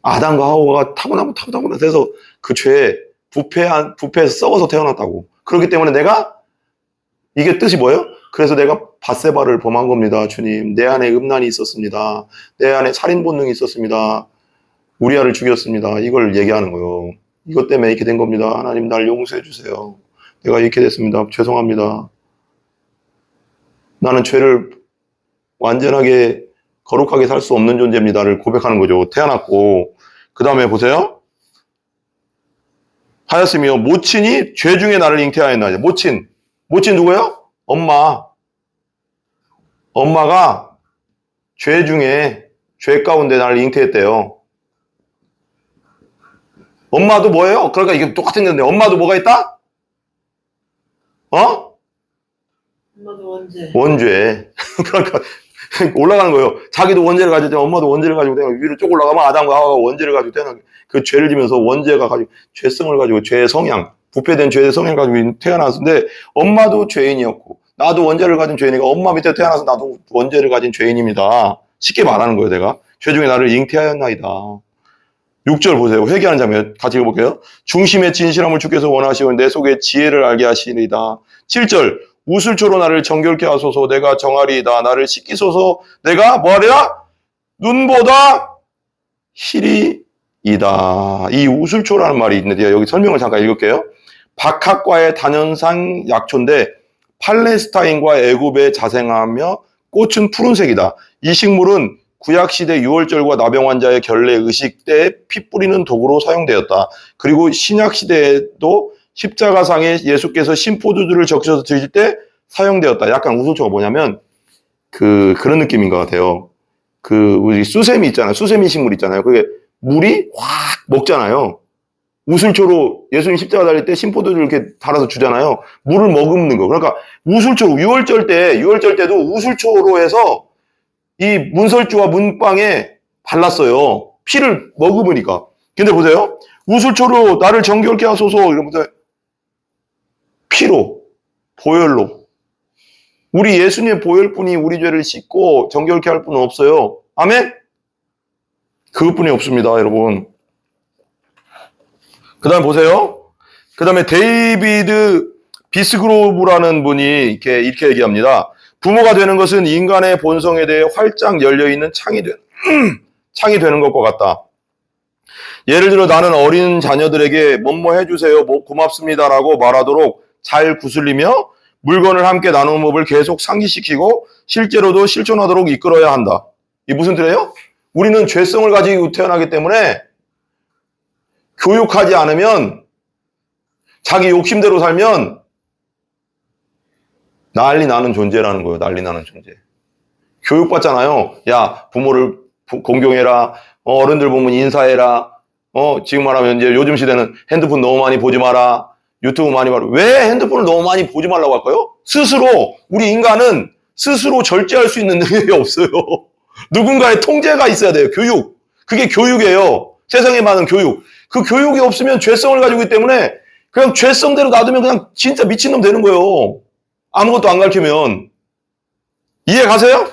아담과 하와가 타고나서 해서 그 죄에 부패해서 썩어서 태어났다고. 그렇기 때문에 내가 이게 뜻이 뭐예요? 그래서 내가 밧세바를 범한 겁니다. 주님, 내 안에 음란이 있었습니다. 내 안에 살인 본능이 있었습니다. 우리아를 죽였습니다. 이걸 얘기하는 거예요. 이것 때문에 이렇게 된 겁니다. 하나님 날 용서해 주세요. 내가 이렇게 됐습니다. 죄송합니다. 나는 죄를 완전하게 거룩하게 살 수 없는 존재입니다를 고백하는 거죠. 태어났고. 그 다음에 보세요. 하였으며 모친이 죄 중에 나를 잉태하였나이다. 모친 누구예요? 엄마가 죄 중에 죄 가운데 나를 잉태했대요. 엄마도 뭐예요? 그러니까 이게 똑같은 건데 엄마도 뭐가 있다? 엄마도 원죄. 원죄. 그러니까 올라가는 거예요. 자기도 원죄를 가지고 태어나 엄마도 원죄를 가지고 태어나 위로 쭉 올라가면 아담과 하와가 원죄를 가지고 태어나 그 죄를 지면서 원죄가 가지고 죄성을 가지고 죄의 성향, 부패된 죄의 성향을 가지고 태어났는데 엄마도 죄인이었고 나도 원죄를 가진 죄인이니까 엄마 밑에 태어나서 나도 원죄를 가진 죄인입니다. 쉽게 말하는 거예요. 내가 죄 중에 나를 잉태하였나이다. 6절 보세요. 회개하는 장면 같이 읽어볼게요. 중심의 진실함을 주께서 원하시오 내 속에 지혜를 알게 하시리이다. 7절 우슬초로 나를 정결케 하소서 내가 정하리이다. 나를 씻기소서 내가 뭐하리라? 눈보다 희리이다. 이 우슬초라는 말이 있는데 여기 설명을 잠깐 읽을게요. 박학과의 단연상 약초인데 팔레스타인과 애굽에 자생하며 꽃은 푸른색이다. 이 식물은 구약시대 유월절과 나병 환자의 결례 의식 때 피 뿌리는 도구로 사용되었다. 그리고 신약시대에도 십자가상에 예수께서 신포도주를 적셔서 드실 때 사용되었다. 약간 우슬초가 뭐냐면 그런 느낌인 것 같아요. 우리 수세미 있잖아요. 수세미 식물 있잖아요. 그게 물이 확 먹잖아요. 우슬초로 예수님 십자가 달릴 때 신포도주를 이렇게 달아서 주잖아요. 물을 머금는 거. 그러니까 우슬초 유월절 때도 우슬초로 해서 이 문설주와 문방에 발랐어요. 피를 머금으니까. 근데 보세요. 우슬초로 나를 정결케 하소서 이러면서 피로, 보혈로. 우리 예수님의 보혈뿐이 우리 죄를 씻고 정결케 할 분은 없어요. 아멘? 그것뿐이 없습니다, 여러분. 그 다음에 보세요. 그 다음에 데이비드 비스그로브라는 분이 이렇게 얘기합니다. 부모가 되는 것은 인간의 본성에 대해 활짝 열려있는 창이 되는 것과 같다. 예를 들어 나는 어린 자녀들에게 뭐뭐 해주세요, 고맙습니다라고 말하도록 잘 구슬리며 물건을 함께 나누는 법을 계속 상기시키고 실제로도 실천하도록 이끌어야 한다. 이게 무슨 뜻이에요? 우리는 죄성을 가지고 태어나기 때문에 교육하지 않으면 자기 욕심대로 살면 난리 나는 존재라는 거예요. 난리 나는 존재. 교육받잖아요. 야, 부모를 공경해라. 어른들 보면 인사해라. 지금 말하면 이제 요즘 시대는 핸드폰 너무 많이 보지 마라. 유튜브 많이 봐요. 왜 핸드폰을 너무 많이 보지 말라고 할까요? 스스로, 우리 인간은 스스로 절제할 수 있는 능력이 없어요. 누군가의 통제가 있어야 돼요. 교육. 그게 교육이에요. 세상에 많은 교육. 그 교육이 없으면 죄성을 가지고 있기 때문에 그냥 죄성대로 놔두면 그냥 진짜 미친놈 되는 거예요. 아무것도 안 가르치면. 이해 가세요?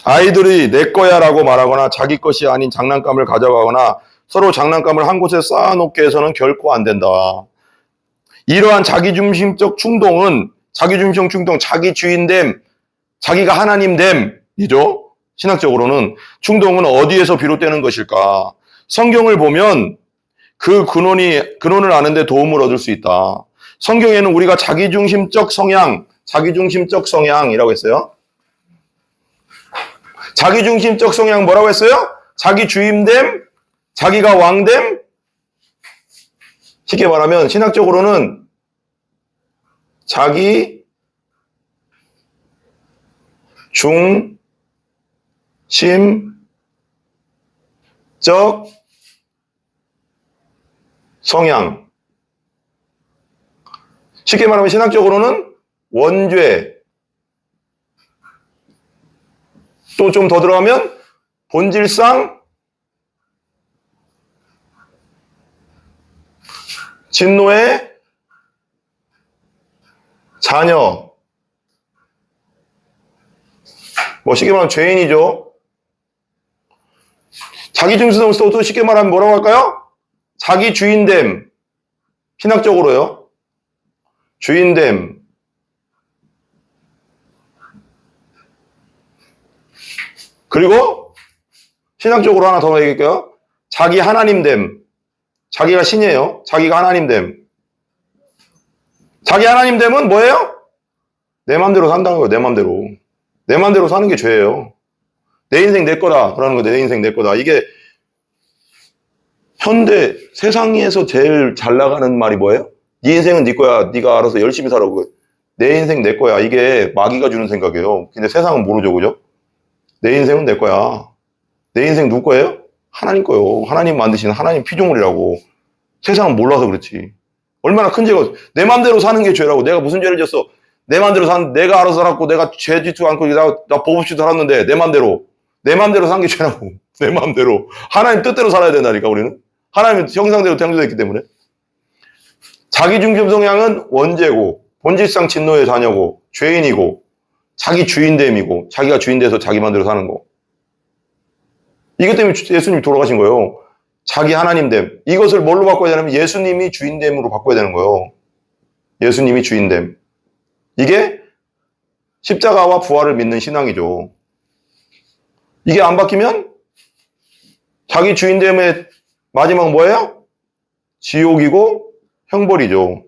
아이들이 내 거야 라고 말하거나 자기 것이 아닌 장난감을 가져가거나 서로 장난감을 한 곳에 쌓아놓게 해서는 결코 안 된다. 이러한 자기중심적 충동은 자기중심적 충동, 자기 주인됨, 자기가 하나님됨이죠. 신학적으로는 충동은 어디에서 비롯되는 것일까? 성경을 보면 그 근원을 아는데 도움을 얻을 수 있다. 성경에는 우리가 자기중심적 성향이라고 했어요. 자기중심적 성향 뭐라고 했어요? 자기 주임됨, 자기가 왕됨. 쉽게 말하면 신학적으로는 자기 중심적 성향. 쉽게 말하면 신학적으로는 원죄. 또 좀 더 들어가면 본질상 진노의 자녀. 뭐 쉽게 말하면 죄인이죠. 자기중심성을 또 쉽게 말하면 뭐라고 할까요? 자기 주인됨. 신학적으로요. 주인됨. 그리고 신학적으로 하나 더 얘기할게요. 자기 하나님됨. 자기가 신이에요. 자기가 하나님됨. 자기 하나님됨은 뭐예요? 내 맘대로 산다는 거예요. 내 맘대로. 내 맘대로 사는 게 죄예요. 내 인생 내 거다. 그러는 거예요. 내 인생 내 거다. 이게 현대 세상에서 제일 잘 나가는 말이 뭐예요? 네 인생은 네 거야. 네가 알아서 열심히 살아고. 내 인생 내 거야. 이게 마귀가 주는 생각이에요. 근데 세상은 모르죠. 그죠? 내 인생은 내 거야. 내 인생 누구 거예요? 하나님 거요. 하나님 만드신 하나님 피조물이라고. 세상은 몰라서 그렇지. 얼마나 큰 죄가. 내 맘대로 사는 게 죄라고. 내가 무슨 죄를 졌어? 내 맘대로 내가 알아서 살았고, 내가 죄 짓지도 않고, 나 법 없이 살았는데, 내 맘대로 산 게 죄라고. 내 맘대로. 하나님 뜻대로 살아야 된다니까, 우리는. 하나님의 형상대로 창조됐기 때문에. 자기중심 성향은 원죄고, 본질상 진노의 자녀고, 죄인이고, 자기 주인됨이고, 자기가 주인돼서 자기 맘대로 사는 거. 이것 때문에 예수님이 돌아가신 거예요. 자기 하나님됨. 이것을 뭘로 바꿔야 되냐면 예수님이 주인됨으로 바꿔야 되는 거예요. 예수님이 주인됨. 이게 십자가와 부활을 믿는 신앙이죠. 이게 안 바뀌면 자기 주인됨의 마지막은 뭐예요? 지옥이고 형벌이죠.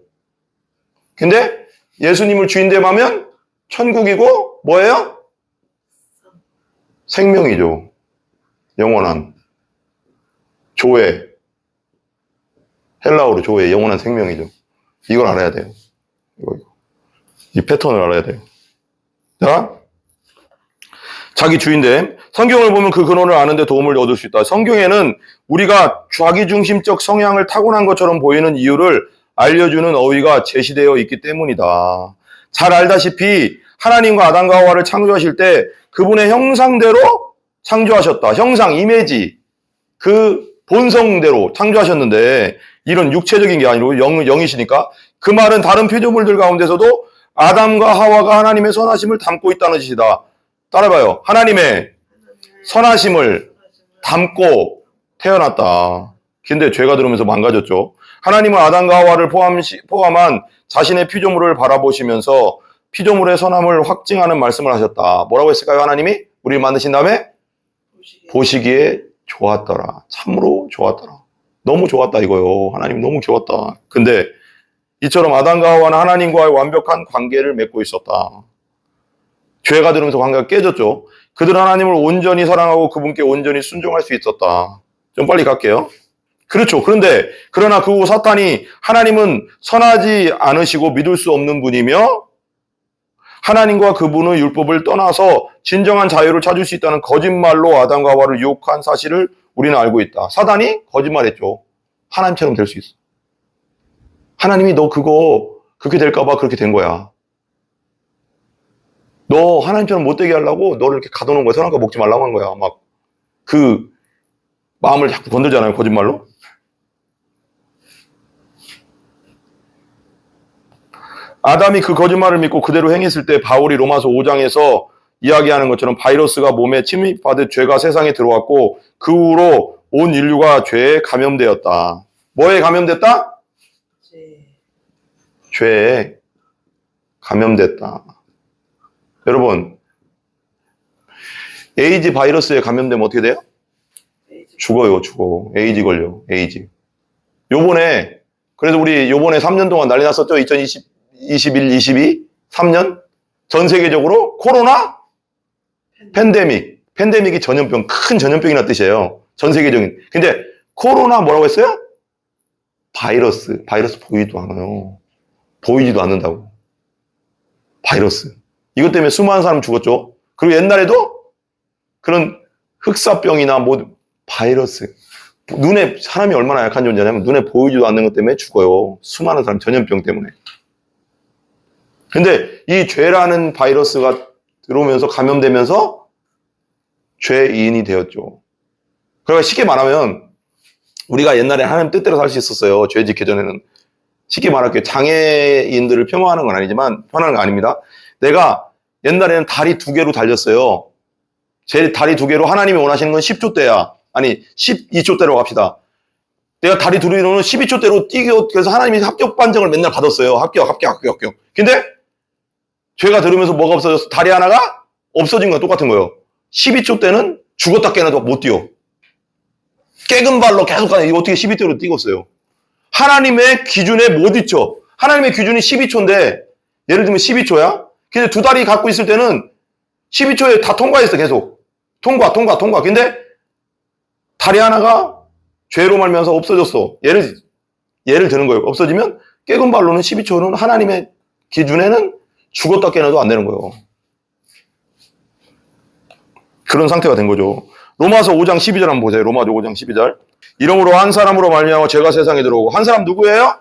근데 예수님을 주인됨하면 천국이고 뭐예요? 생명이죠. 영원한 조회. 헬라어로 조회, 영원한 생명이죠. 이걸 알아야 돼요. 이 패턴을 알아야 돼요. 자, 자기 주인됨. 성경을 보면 그 근원을 아는데 도움을 얻을 수 있다. 성경에는 우리가 자기중심적 성향을 타고난 것처럼 보이는 이유를 알려주는 어휘가 제시되어 있기 때문이다. 잘 알다시피 하나님과 아담과 하와를 창조하실 때 그분의 형상대로 창조하셨다. 형상, 이미지, 그 본성대로 창조하셨는데 이런 육체적인 게 아니고 영이시니까 그 말은 다른 피조물들 가운데서도 아담과 하와가 하나님의 선하심을 담고 있다는 뜻이다. 따라봐요. 하나님의 선하심을 담고 태어났다. 근데 죄가 들어오면서 망가졌죠. 하나님은 아담과 하와를 포함한 자신의 피조물을 바라보시면서 피조물의 선함을 확증하는 말씀을 하셨다. 뭐라고 했을까요? 하나님이 우리를 만드신 다음에 보시기에 좋았더라. 참으로 좋았더라. 너무 좋았다 이거요. 하나님 너무 좋았다. 근데 이처럼 아담과 하와는 하나님과의 완벽한 관계를 맺고 있었다. 죄가 들으면서 관계가 깨졌죠. 그들은 하나님을 온전히 사랑하고 그분께 온전히 순종할 수 있었다. 좀 빨리 갈게요. 그렇죠. 그러나 그 후 사탄이 하나님은 선하지 않으시고 믿을 수 없는 분이며 하나님과 그분의 율법을 떠나서 진정한 자유를 찾을 수 있다는 거짓말로 아담과 하와를 유혹한 사실을 우리는 알고 있다. 사단이 거짓말했죠. 하나님처럼 될 수 있어. 하나님이 너 그거 그렇게 될까봐 그렇게 된 거야. 너 하나님처럼 못되게 하려고 너를 이렇게 가둬놓은 거야. 선한 거 먹지 말라고 한 거야. 막 그 마음을 자꾸 건들잖아요. 거짓말로. 아담이 그 거짓말을 믿고 그대로 행했을 때 바울이 로마서 5장에서 이야기하는 것처럼 바이러스가 몸에 침입하듯 죄가 세상에 들어왔고 그 후로 온 인류가 죄에 감염되었다. 뭐에 감염됐다? 죄에 감염됐다. 여러분, 에이즈 바이러스에 감염되면 어떻게 돼요? 죽어요, 죽어. 에이즈 걸려, 에이즈. 요번에, 그래서 우리 요번에 3년 동안 난리 났었죠? 2020, 21, 22? 3년? 전 세계적으로 코로나? 팬데믹. 팬데믹이 전염병, 큰 전염병이란 뜻이에요. 전 세계적인. 근데 코로나 뭐라고 했어요? 바이러스. 바이러스 보이지도 않아요. 보이지도 않는다고. 바이러스. 이것 때문에 수많은 사람 죽었죠. 그리고 옛날에도 그런 흑사병이나 뭐 바이러스. 눈에 사람이 얼마나 약한 존재냐면 눈에 보이지도 않는 것 때문에 죽어요. 수많은 사람 전염병 때문에. 근데 이 죄라는 바이러스가 들어오면서 감염되면서 죄인이 되었죠. 그러니까 쉽게 말하면 우리가 옛날에 하나님 뜻대로 살 수 있었어요. 죄 짓기 전에는. 쉽게 말할게요. 장애인들을 폄하하는 건 아니지만 편하는 건 아닙니다. 내가 옛날에는 다리 2개로 달렸어요. 제 다리 2개로 하나님이 원하시는 건 10조 대야. 아니 12조 대로 갑시다. 내가 다리 2개로는 12조 대로 뛰고 그래서 하나님이 합격 반정을 맨날 받았어요. 합격. 근데 죄가 들으면서 뭐가 없어졌어? 다리 하나가 없어진 건 똑같은 거예요. 12조 때는 죽었다 깨어나도 못 뛰어. 깨금 발로 계속 가네. 이거 어떻게 12조로 뛰겠어요? 하나님의 기준에 못 있죠. 하나님의 기준이 12조인데 예를 들면 12조야. 근데 2다리 갖고 있을 때는 12조에 다 통과했어. 계속. 통과. 근데 다리 하나가 죄로 말면서 없어졌어. 예를 드는 거예요. 없어지면 깨금 발로는 12조는 하나님의 기준에는 죽었다 깨어나도 안 되는 거예요. 그런 상태가 된 거죠. 로마서 5장 12절 한번 보세요. 로마서 5장 12절. 이러므로 한 사람으로 말미암아 죄가 세상에 들어오고 한 사람 누구예요?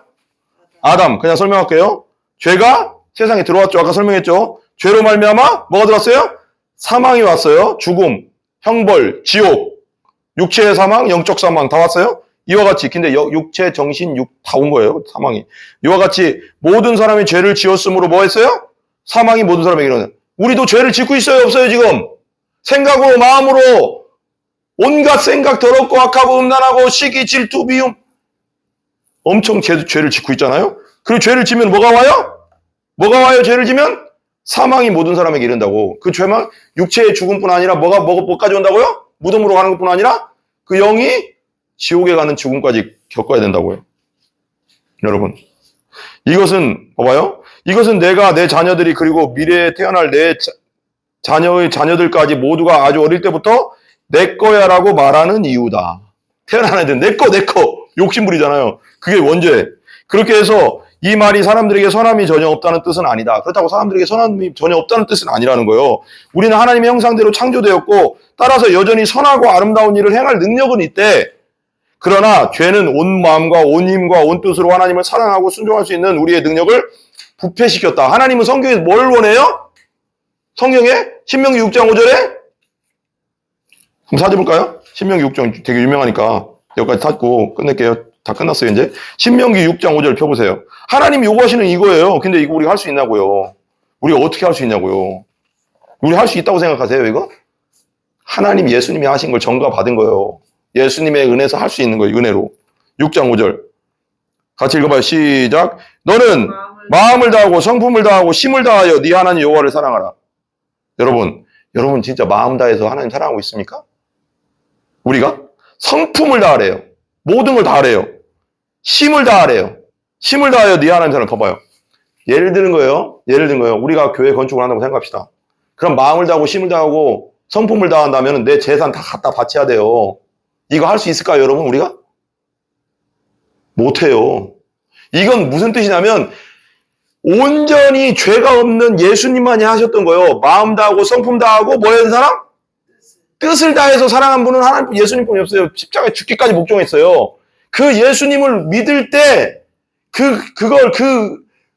아담. 그냥 설명할게요. 죄가 세상에 들어왔죠. 아까 설명했죠. 죄로 말미암아 뭐가 들어왔어요? 사망이 왔어요. 죽음, 형벌, 지옥, 육체의 사망, 영적 사망 다 왔어요. 이와 같이 근데 육체, 정신, 육 다 온 거예요. 사망이. 이와 같이 모든 사람이 죄를 지었으므로 뭐 했어요? 사망이 모든 사람에게 일어나요. 우리도 죄를 짓고 있어요? 없어요 지금? 생각으로 마음으로 온갖 생각 더럽고 악하고 음란하고 시기 질투 미움 엄청 죄를 짓고 있잖아요. 그리고 죄를 지면 뭐가 와요? 뭐가 와요? 죄를 지면 사망이 모든 사람에게 이른다고. 그 죄만 육체의 죽음뿐 아니라 뭐까지 온다고요? 무덤으로 가는 것뿐 아니라 그 영이 지옥에 가는 죽음까지 겪어야 된다고요. 여러분 이것은 봐봐요. 이것은 내가 내 자녀들이 그리고 미래에 태어날 내 자녀의 자녀들까지 모두가 아주 어릴 때부터 내 거야라고 말하는 이유다. 태어난 애들 내 거 욕심부리잖아요. 그게 원죄. 그렇게 해서 이 말이 사람들에게 선함이 전혀 없다는 뜻은 아니다. 그렇다고 사람들에게 선함이 전혀 없다는 뜻은 아니라는 거예요. 우리는 하나님의 형상대로 창조되었고 따라서 여전히 선하고 아름다운 일을 행할 능력은 있대. 그러나 죄는 온 마음과 온 힘과 온 뜻으로 하나님을 사랑하고 순종할 수 있는 우리의 능력을 부패시켰다. 하나님은 성경에서 뭘 원해요? 성경에 신명기 6장 5절에 한번 찾아볼까요? 신명기 6장 되게 유명하니까 여기까지 찾고 끝낼게요. 다 끝났어요 이제. 신명기 6장 5절 펴보세요. 하나님이 요구하시는 이거예요. 근데 이거 우리가 할 수 있냐고요. 우리가 어떻게 할 수 있냐고요. 우리 할 수 있다고 생각하세요 이거? 하나님 예수님이 하신 걸 전가받은 거예요. 예수님의 은혜에서 할 수 있는 거예요. 은혜로. 6장 5절 같이 읽어봐요. 시작. 너는 마음을 다하고 성품을 다하고 힘을 다하여 네 하나님 여호와를 사랑하라. 여러분 진짜 마음 다해서 하나님 사랑하고 있습니까? 우리가 성품을 다하래요. 모든 걸 다하래요. 힘을 다하래요. 힘을 다하여 네 하나님 사랑. 봐봐요. 예를 드는 거예요. 우리가 교회 건축을 한다고 생각합시다. 그럼 마음을 다하고 힘을 다하고 성품을 다한다면 내 재산 다 갖다 바쳐야 돼요. 이거 할 수 있을까요, 여러분? 우리가? 못해요. 이건 무슨 뜻이냐면 온전히 죄가 없는 예수님만이 하셨던 거예요. 마음 다하고 성품 다하고 뭐 하는 사람? 뜻을 다해서 사랑한 분은 하나님 예수님뿐이 없어요. 십자가에 죽기까지 복종했어요. 그 예수님을 믿을 때, 그걸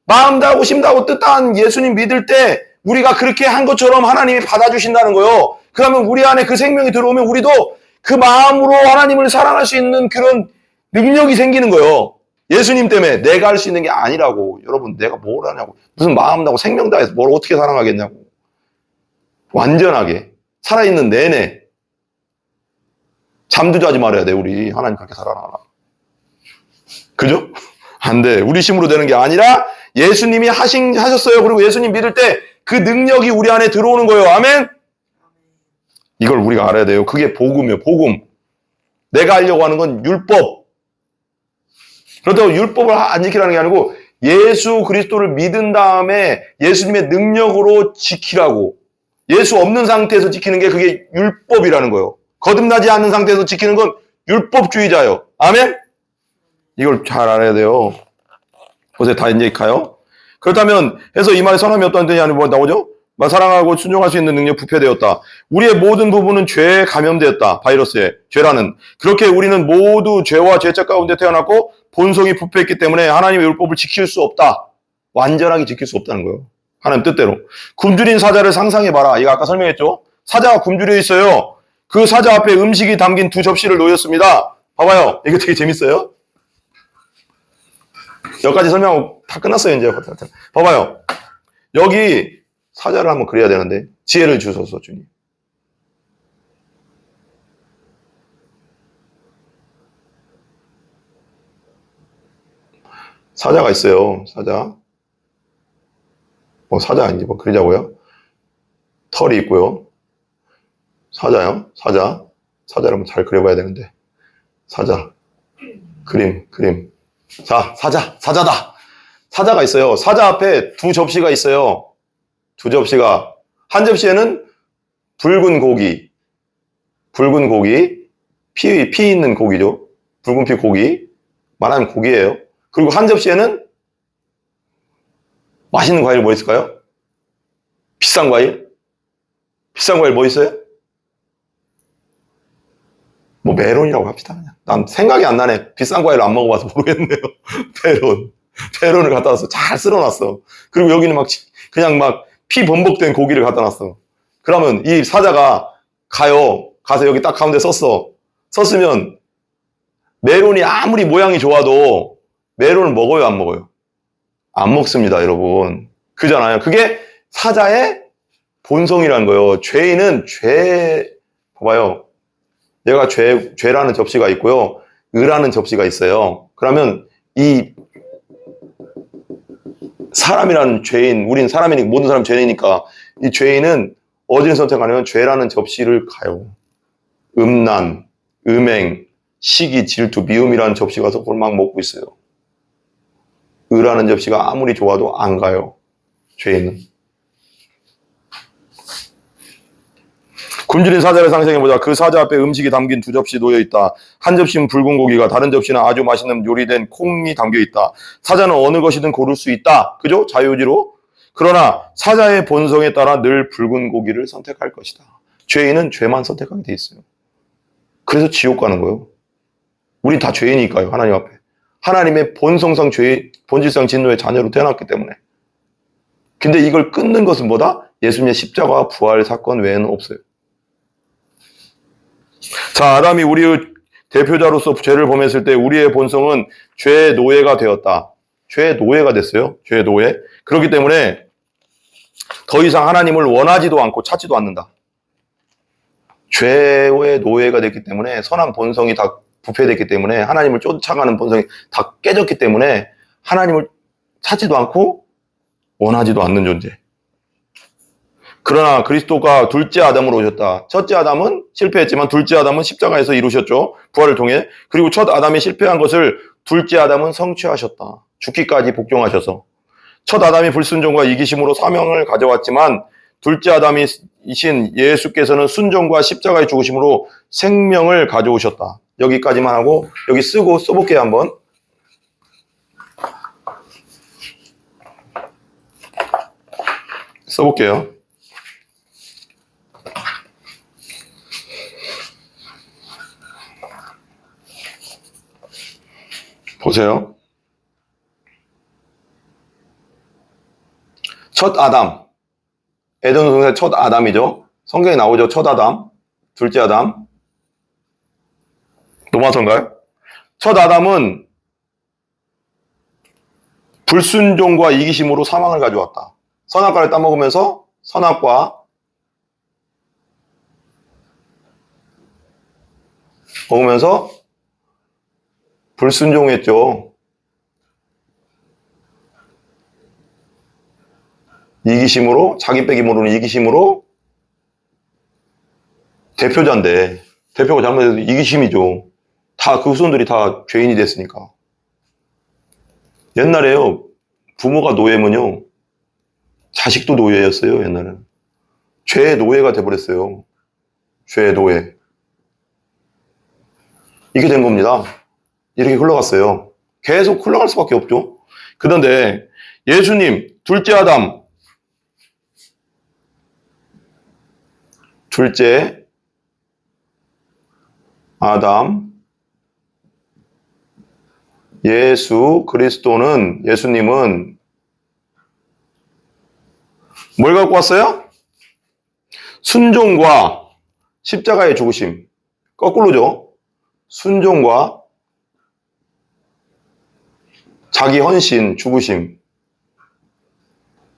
마음 다하고 심 다하고 뜻 다한 예수님 믿을 때, 우리가 그렇게 한 것처럼 하나님이 받아주신다는 거예요. 그러면 우리 안에 그 생명이 들어오면 우리도 그 마음으로 하나님을 사랑할 수 있는 그런 능력이 생기는 거예요. 예수님 때문에 내가 할 수 있는 게 아니라고. 여러분, 내가 뭘 하냐고. 무슨 마음 나고 생명 다해서 뭘 어떻게 사랑하겠냐고. 완전하게. 살아있는 내내. 잠도 자지 말아야 돼, 우리. 하나님 그렇게 사랑하라. 그죠? 안 돼. 우리 힘으로 되는 게 아니라 예수님이 하셨어요. 그리고 예수님 믿을 때 그 능력이 우리 안에 들어오는 거예요. 아멘? 이걸 우리가 알아야 돼요. 그게 복음이에요. 복음. 내가 하려고 하는 건 율법. 그렇다고 율법을 안 지키라는 게 아니고 예수 그리스도를 믿은 다음에 예수님의 능력으로 지키라고. 예수 없는 상태에서 지키는 게 그게 율법이라는 거예요. 거듭나지 않는 상태에서 지키는 건 율법주의자예요. 아멘? 이걸 잘 알아야 돼요. 보세요. 다 이제 가요. 그렇다면 해서 이 말의 선함이 어떤 뜻이 아니고 뭐 나오죠? 사랑하고 순종할 수 있는 능력 부패되었다. 우리의 모든 부분은 죄에 감염되었다. 바이러스에. 죄라는. 그렇게 우리는 모두 죄와 죄책 가운데 태어났고 본성이 부패했기 때문에 하나님의 율법을 지킬 수 없다. 완전하게 지킬 수 없다는 거예요. 하나님 뜻대로. 굶주린 사자를 상상해봐라. 이거 아까 설명했죠? 사자가 굶주려 있어요. 그 사자 앞에 음식이 담긴 두 접시를 놓였습니다. 봐봐요. 이거 되게 재밌어요. 여기까지 설명하고 다 끝났어요, 이제. 봐봐요. 여기 사자를 한번 그려야 되는데, 지혜를 주소서, 주님. 사자가 있어요, 사자. 사자 아닌지 그리자고요. 털이 있고요. 사자요, 사자. 사자를 한번 잘 그려봐야 되는데. 사자. 그림. 자, 사자다. 사자가 있어요. 사자 앞에 두 접시가 있어요. 두 접시가. 한 접시에는 붉은 고기, 피 있는 고기죠. 붉은 피 고기. 말하면 고기예요. 그리고 한 접시에는 맛있는 과일 뭐 있을까요? 비싼 과일 뭐 있어요? 메론이라고 합시다. 그냥. 난 생각이 안 나네. 비싼 과일 안 먹어봐서 모르겠네요. 메론을 갖다 놨어. 잘 쓸어놨어. 그리고 여기는 그냥 피 범벅된 고기를 갖다 놨어. 그러면 이 사자가 가서 여기 딱 가운데 썼으면 메론이 아무리 모양이 좋아도 메론을 먹어요, 안 먹어요? 안 먹습니다, 여러분. 그잖아요. 그게 사자의 본성이라는 거예요. 죄인은 봐봐요. 얘가 죄라는 접시가 있고요. 의라는 접시가 있어요. 그러면 이 사람이라는 죄인, 우린 사람이니까, 모든 사람 죄인이니까 이 죄인은 어디를 선택하냐면 죄라는 접시를 가요. 음란, 음행, 시기, 질투, 미움이라는 접시 가서 그걸 막 먹고 있어요. 의라는 접시가 아무리 좋아도 안 가요. 죄인은. 굶주린 사자를 상상해보자. 그 사자 앞에 음식이 담긴 두 접시 놓여있다. 한 접시는 붉은 고기가, 다른 접시는 아주 맛있는 요리된 콩이 담겨있다. 사자는 어느 것이든 고를 수 있다. 그죠? 자유의지로. 그러나 사자의 본성에 따라 늘 붉은 고기를 선택할 것이다. 죄인은 죄만 선택하게 돼 있어요. 그래서 지옥 가는 거예요. 우린 다 죄인이니까요. 하나님 앞에. 하나님의 본성상 본질상 진노의 자녀로 태어났기 때문에. 근데 이걸 끊는 것은 뭐다? 예수님의 십자가와 부활 사건 외에는 없어요. 자, 아담이 우리의 대표자로서 죄를 범했을 때 우리의 본성은 죄의 노예가 되었다. 죄의 노예가 됐어요. 죄의 노예. 그렇기 때문에 더 이상 하나님을 원하지도 않고 찾지도 않는다. 죄의 노예가 됐기 때문에 선한 본성이 다 부패됐기 때문에 하나님을 쫓아가는 본성이 다 깨졌기 때문에 하나님을 찾지도 않고 원하지도 않는 존재. 그러나 그리스도가 둘째 아담으로 오셨다. 첫째 아담은 실패했지만 둘째 아담은 십자가에서 이루셨죠. 부활을 통해. 그리고 첫 아담이 실패한 것을 둘째 아담은 성취하셨다. 죽기까지 복종하셔서. 첫 아담이 불순종과 이기심으로 사명을 가져왔지만 둘째 아담이신 예수께서는 순종과 십자가의 죽으심으로 생명을 가져오셨다. 여기까지만 하고 여기 써볼게요 한번. 써볼게요. 보세요. 첫 아담. 에덴 동산의 첫 아담이죠. 성경에 나오죠. 첫 아담. 둘째 아담. 노마서인가요? 첫 아담은 불순종과 이기심으로 사망을 가져왔다. 선악과를 따먹으면서 선악과 먹으면서 불순종했죠. 이기심으로, 자기 빼기 모르는 이기심으로, 대표자인데 대표가 잘못해도 이기심이죠. 다 그 후손들이 다 죄인이 됐으니까. 옛날에요, 부모가 노예면요, 자식도 노예였어요. 옛날에는 죄의 노예가 돼버렸어요. 죄의 노예. 이게 된 겁니다. 이렇게 흘러갔어요. 계속 흘러갈 수밖에 없죠. 그런데 예수님, 둘째 아담, 둘째 아담, 예수 그리스도는, 예수님은 뭘 갖고 왔어요? 순종과 십자가의 죽으심. 거꾸로죠. 순종과 자기 헌신, 죽으심.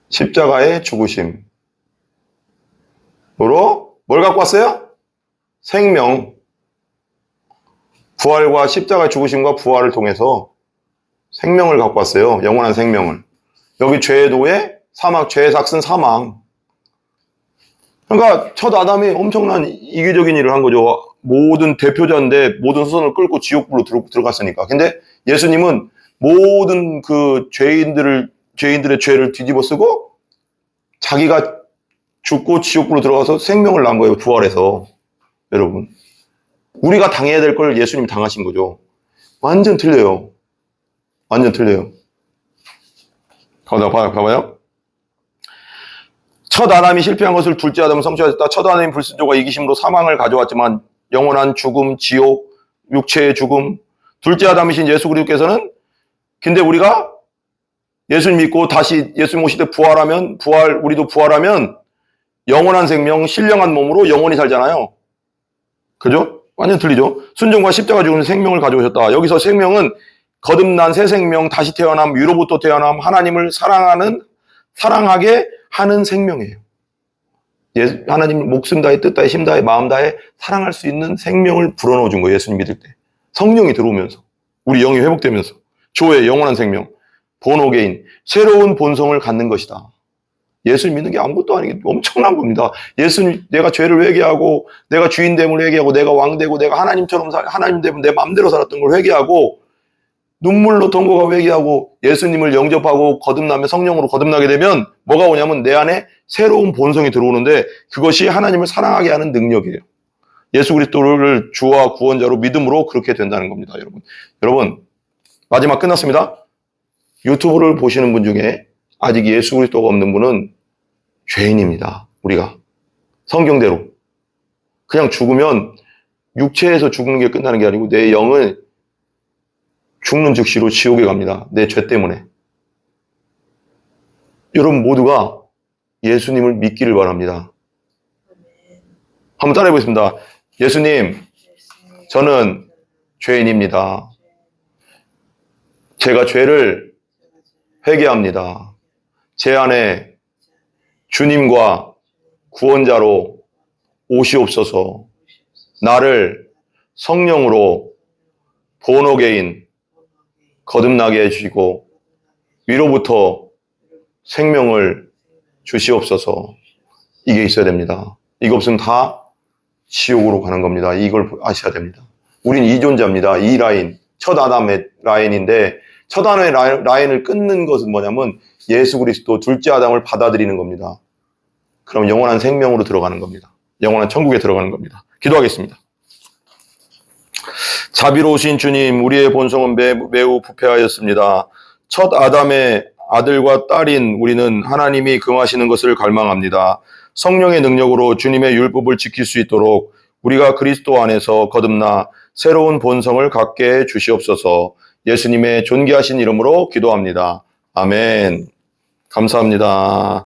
십자가의 죽으심으로 뭘 갖고 왔어요? 생명. 부활과 십자가의 죽으심과 부활을 통해서 생명을 갖고 왔어요. 영원한 생명을. 여기 죄의 노예, 사망, 죄의 삭슨 사망. 그러니까 첫 아담이 엄청난 이기적인 일을 한 거죠. 모든 대표자인데 모든 후손을 끌고 지옥불로 들어갔으니까. 근데 예수님은 모든 그 죄인들의 죄를 뒤집어 쓰고 자기가 죽고 지옥불로 들어가서 생명을 낳은 거예요. 부활해서. 여러분, 우리가 당해야 될 걸 예수님이 당하신 거죠. 완전 틀려요. 완전 틀려요. 봐봐요. 첫 아담이 실패한 것을 둘째 아담은 성취하였다. 첫 아담이 불순종과 이기심으로 사망을 가져왔지만 영원한 죽음, 지옥, 육체의 죽음. 둘째 아담이신 예수 그리스도께서는, 근데 우리가 예수님 믿고 다시 예수님 오실 때 우리도 부활하면 영원한 생명, 신령한 몸으로 영원히 살잖아요. 그죠? 완전 틀리죠? 순종과 십자가 죽은 생명을 가져오셨다. 여기서 생명은 거듭난 새 생명, 다시 태어남, 위로부터 태어남, 하나님을 사랑하게 하는 생명이에요. 하나님 목숨 다해, 뜻 다해, 힘 다해, 마음 다해 사랑할 수 있는 생명을 불어넣어 준 거예요. 예수님 믿을 때. 성령이 들어오면서, 우리 영이 회복되면서, 조의 영원한 생명, 본어게인, 새로운 본성을 갖는 것이다. 예수를 믿는 게 아무것도 아니게 엄청난 겁니다. 예수님, 내가 죄를 회개하고, 내가 주인됨을 회개하고, 내가 왕되고, 내가 하나님 되면 내 마음대로 살았던 걸 회개하고, 눈물로 통곡하고 회개하고, 예수님을 영접하고 거듭나면, 성령으로 거듭나게 되면 뭐가 오냐면 내 안에 새로운 본성이 들어오는데, 그것이 하나님을 사랑하게 하는 능력이에요. 예수 그리스도를 주와 구원자로 믿음으로 그렇게 된다는 겁니다. 여러분, 마지막 끝났습니다. 유튜브를 보시는 분 중에 아직 예수 그리스도가 없는 분은 죄인입니다. 우리가 성경대로 그냥 죽으면 육체에서 죽는 게 끝나는 게 아니고 내 영은 죽는 즉시로 지옥에 갑니다. 내 죄 때문에. 여러분 모두가 예수님을 믿기를 바랍니다. 한번 따라해 보겠습니다. 예수님, 저는 죄인입니다. 제가 죄를 회개합니다. 제 안에 주님과 구원자로 오시옵소서. 나를 성령으로 본어게인 거듭나게 해주시고 위로부터 생명을 주시옵소서. 이게 있어야 됩니다. 이거 없으면 다 지옥으로 가는 겁니다. 이걸 아셔야 됩니다. 우린 이존자입니다. 이 라인, 첫 아담의 라인인데 첫 아담의 라인을 끊는 것은 뭐냐면 예수 그리스도 둘째 아담을 받아들이는 겁니다. 그럼 영원한 생명으로 들어가는 겁니다. 영원한 천국에 들어가는 겁니다. 기도하겠습니다. 자비로우신 주님, 우리의 본성은 매우 부패하였습니다. 첫 아담의 아들과 딸인 우리는 하나님이 금하시는 것을 갈망합니다. 성령의 능력으로 주님의 율법을 지킬 수 있도록 우리가 그리스도 안에서 거듭나 새로운 본성을 갖게 해 주시옵소서. 예수님의 존귀하신 이름으로 기도합니다. 아멘. 감사합니다.